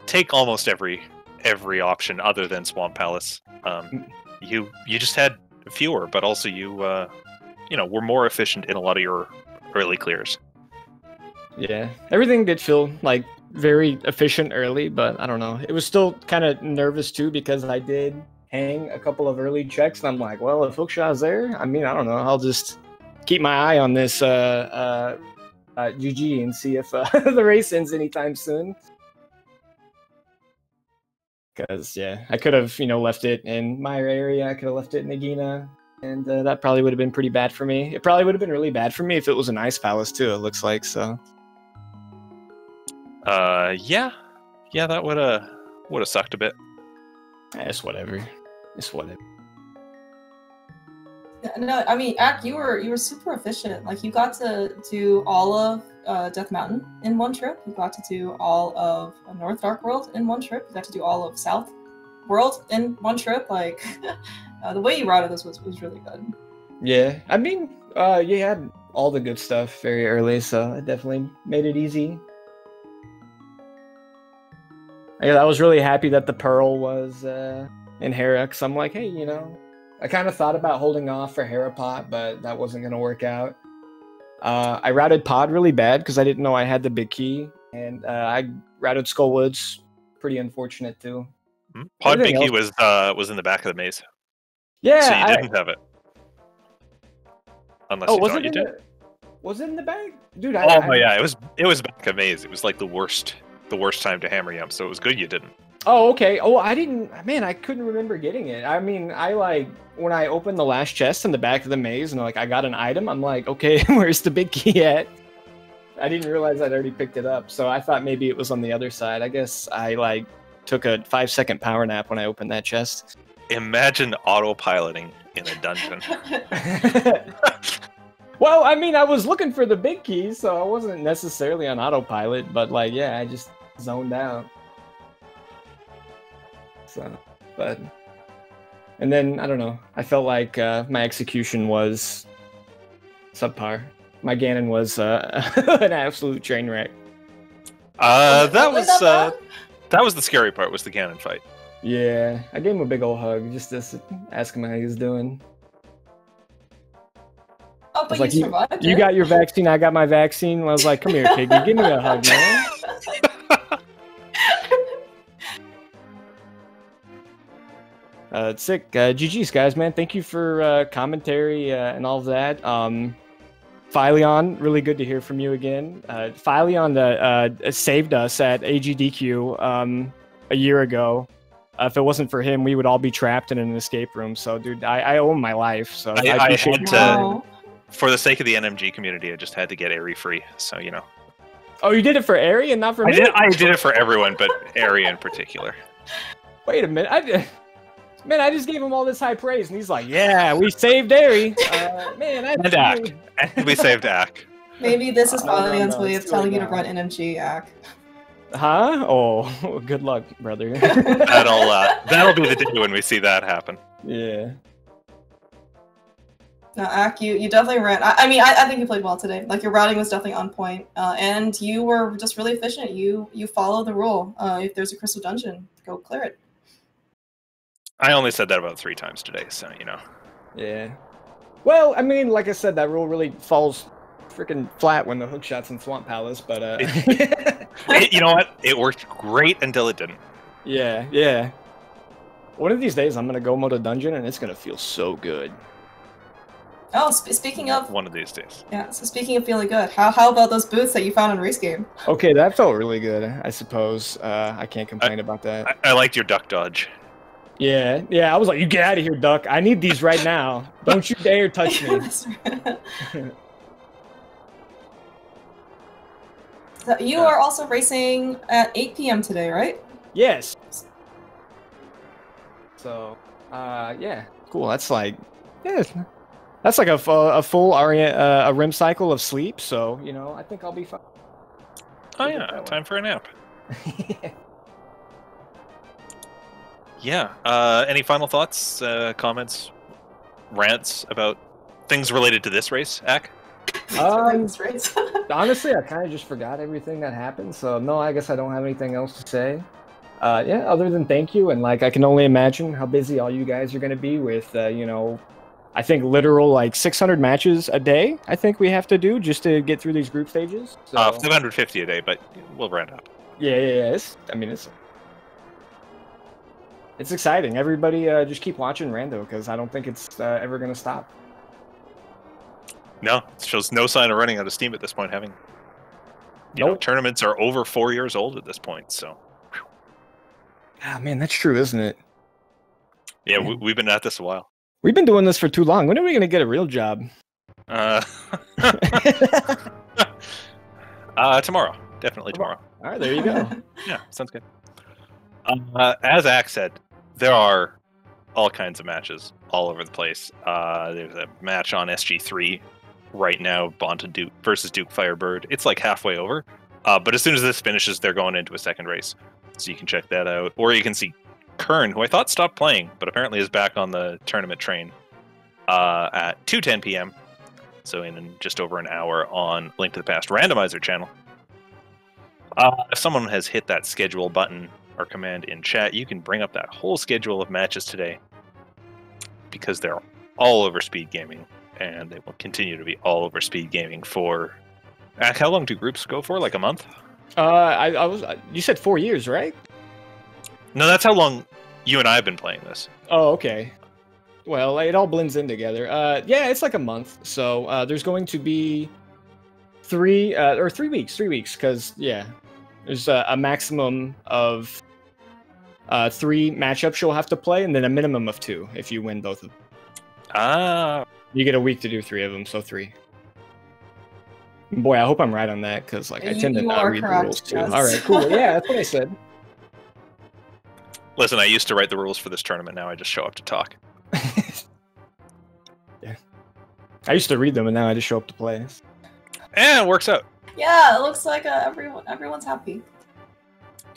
take almost every option other than Swamp Palace. You just had fewer, but also you know, were more efficient in a lot of your early clears.
Yeah, everything did feel like very efficient early, but I don't know. It was still kind of nervous too because I did hang a couple of early checks, and I'm like, well, if hookshot's there, I mean, I don't know. I'll just keep my eye on this GG and see if the race ends anytime soon. Because yeah, I could have, you know, left it in my area. I could have left it in Nagina, and that probably would have been pretty bad for me. It probably would have been really bad for me if it was an Ice Palace too. It looks like so.
Yeah, that would have sucked a bit.
It's whatever. It's whatever.
No, I mean, Ak, you were super efficient. Like, you got to do all of Death Mountain in one trip. You got to do all of North Dark World in one trip. You got to do all of South World in one trip. Like, the way you routed this was really good. Yeah,
I mean, you had all the good stuff very early, so it definitely made it easy. Yeah, I was really happy that the Pearl was in Hera, because I'm like, hey, you know, I kind of thought about holding off for Hera Pot, but that wasn't going to work out. I routed Pod really bad because I didn't know I had the big key, and I routed Skullwoods. Pretty unfortunate too.
Pod big key was in the back of the maze.
Yeah,
so you didn't have it. Unless you thought you did.
Was it in the bag, dude?
Yeah, it was back of maze. It was like the worst time to hammer yum, so it was good you didn't.
Oh, okay. Oh, I didn't. Man, I couldn't remember getting it. I mean, when I opened the last chest in the back of the maze and like I got an item, I'm like, okay, where's the big key at? I didn't realize I'd already picked it up, so I thought maybe it was on the other side. I guess I like took a 5-second power nap when I opened that chest.
Imagine autopiloting in a dungeon.
Well, I mean, I was looking for the big key, so I wasn't necessarily on autopilot, but like, yeah, I just zoned out. So, but, and then, I don't know, I felt like my execution was subpar. My Ganon was an absolute train wreck.
That was the scary part, was the Ganon fight.
Yeah, I gave him a big old hug, just to ask him how he was doing.
Oh, but
like,
you survived.
You got your vaccine, I got my vaccine. I was like, come here, Piggy, give me a hug, man. Sick. GG's, guys, man. Thank you for commentary and all of that. Phyleon, really good to hear from you again. Phyleon saved us at AGDQ a year ago. If it wasn't for him, we would all be trapped in an escape room. So, dude, I owe him my life. So I appreciate
it. For the sake of the NMG community, I just had to get Aerie free. So, you know.
Oh, you did it for Aerie and not for me?
I did it for everyone, but Aerie in particular. Wait
a minute. I just gave him all this high praise, and he's like, yeah, we saved Aerie. Man,
and we saved Ak.
Maybe this is
No, no,
Falian's
no,
way
it's
of
too late
telling you to
now.
run NMG, Ak.
Huh? Oh, good luck, brother.
That'll be the day when we see that happen.
Yeah.
No, Ak, you definitely ran. I mean, I think you played well today. Like, your routing was definitely on point, and you were just really efficient. You follow the rule. If there's a crystal dungeon, go clear it.
I only said that about 3 times today, so you know.
Yeah. Well, I mean, like I said, that rule really falls freaking flat when the hook shot's in Swamp Palace, but
You know what? It worked great until it didn't.
yeah, yeah. One of these days, I'm gonna go mode a dungeon, and it's gonna feel so good.
Oh, speaking of,
One of these days.
yeah. So speaking of feeling good, how about those boots that you found in Race Game?
Okay, that felt really good. I suppose I can't complain about that.
I liked your duck dodge.
Yeah, yeah. I was like, you get out of here, Duck. I need these right now. Don't you dare touch me.
That's right. So you are also racing at 8 p.m. today, right?
Yes. So, yeah, cool. That's like, yeah, that's like a full a REM cycle of sleep. So, you know, I think I'll be fine.
Oh yeah, time for a nap. Yeah. Any final thoughts, comments, rants about things related to this race, Ak?
Honestly, I kind of just forgot everything that happened. So no, I guess I don't have anything else to say. Yeah, other than thank you, and like I can only imagine how busy all you guys are going to be with, you know, I think literal like 600 matches a day. I think we have to do just to get through these group stages. So,
550 a day, but we'll round up.
yeah. I mean, it's exciting. Everybody, just keep watching Rando because I don't think it's ever going to stop.
No, it shows no sign of running out of steam at this point. Having, you know, tournaments are over 4 years old at this point. So,
ah, man, that's true, isn't it?
Yeah, we've been at this a while.
We've been doing this for too long. When are we going to get a real job?
Tomorrow. Definitely tomorrow.
All right, there you go.
Yeah, sounds good. As Ak said, there are all kinds of matches all over the place. There's a match on SG3 right now, Bonta Duke versus Duke Firebird. It's like halfway over. But as soon as this finishes, they're going into a second race. So you can check that out. Or you can see Kern, who I thought stopped playing, but apparently is back on the tournament train at 2:10 p.m. So in just over an hour on Link to the Past Randomizer channel. If someone has hit that schedule button or command in chat, you can bring up that whole schedule of matches today because they're all over Speed Gaming, and they will continue to be all over Speed Gaming for... how long do groups go for? Like a month?
You said 4 years, right?
No, that's how long you and I have been playing this.
Oh, okay. Well, it all blends in together. Yeah, it's like a month. So there's going to be 3 weeks, because, yeah, there's a maximum of 3 matchups you'll have to play, and then a minimum of 2 if you win both of them.
Ah.
You get a week to do 3 of them, so 3. Boy, I hope I'm right on that, because like I tend to not read the rules too.
Yes.
All right, cool. Yeah, that's what I said.
Listen, I used to write the rules for this tournament. Now I just show up to talk.
Yeah. I used to read them, and now I just show up to play.
And it works out.
Yeah, it looks like everyone's happy.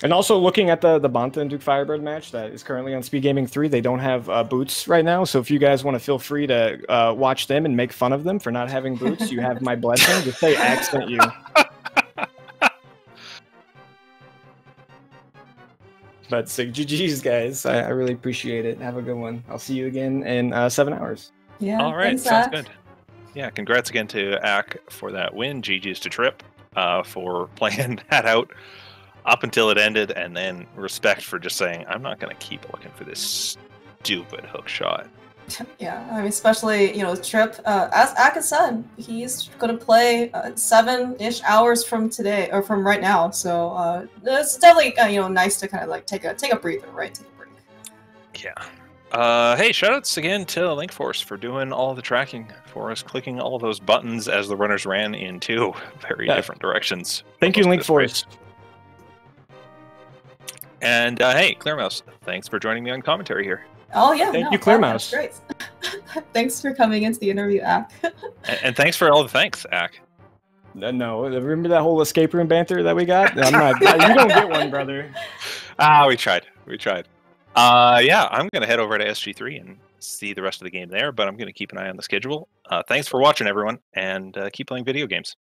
And also looking at the Bonta and Duke Firebird match that is currently on Speed Gaming 3, they don't have boots right now. So if you guys want to feel free to watch them and make fun of them for not having boots, you have my blessing. Just say accent you. But so, GG's, guys. I really appreciate it. Have a good one. I'll see you again in 7 hours.
Yeah.
All right,
thanks,
sounds
Ak.
good. Yeah, congrats again to Ak for that win. GG's to Trip for playing that out up until it ended, and then respect for just saying, I'm not going to keep looking for this stupid hook shot.
Yeah, I mean, especially, you know, Trip, as Ak has said, he's going to play 7-ish hours from today, or from right now, so it's definitely, you know, nice to kind of like take a breather, right? Take a break.
Yeah. Hey, shoutouts again to Linkforce for doing all the tracking for us, clicking all those buttons as the runners ran in 2 very different directions.
Thank you, Linkforce.
And hey, Clearmouse, thanks for joining me on commentary here.
Oh yeah,
Thank you, Clearmouse.
Great. Thanks for coming into the interview, Ak.
And thanks for all the thanks, Ak.
No, remember that whole escape room banter that we got? I'm not. You don't get one, brother.
We tried. Yeah, I'm gonna head over to SG3 and see the rest of the game there, but I'm gonna keep an eye on the schedule. Thanks for watching, everyone, and keep playing video games.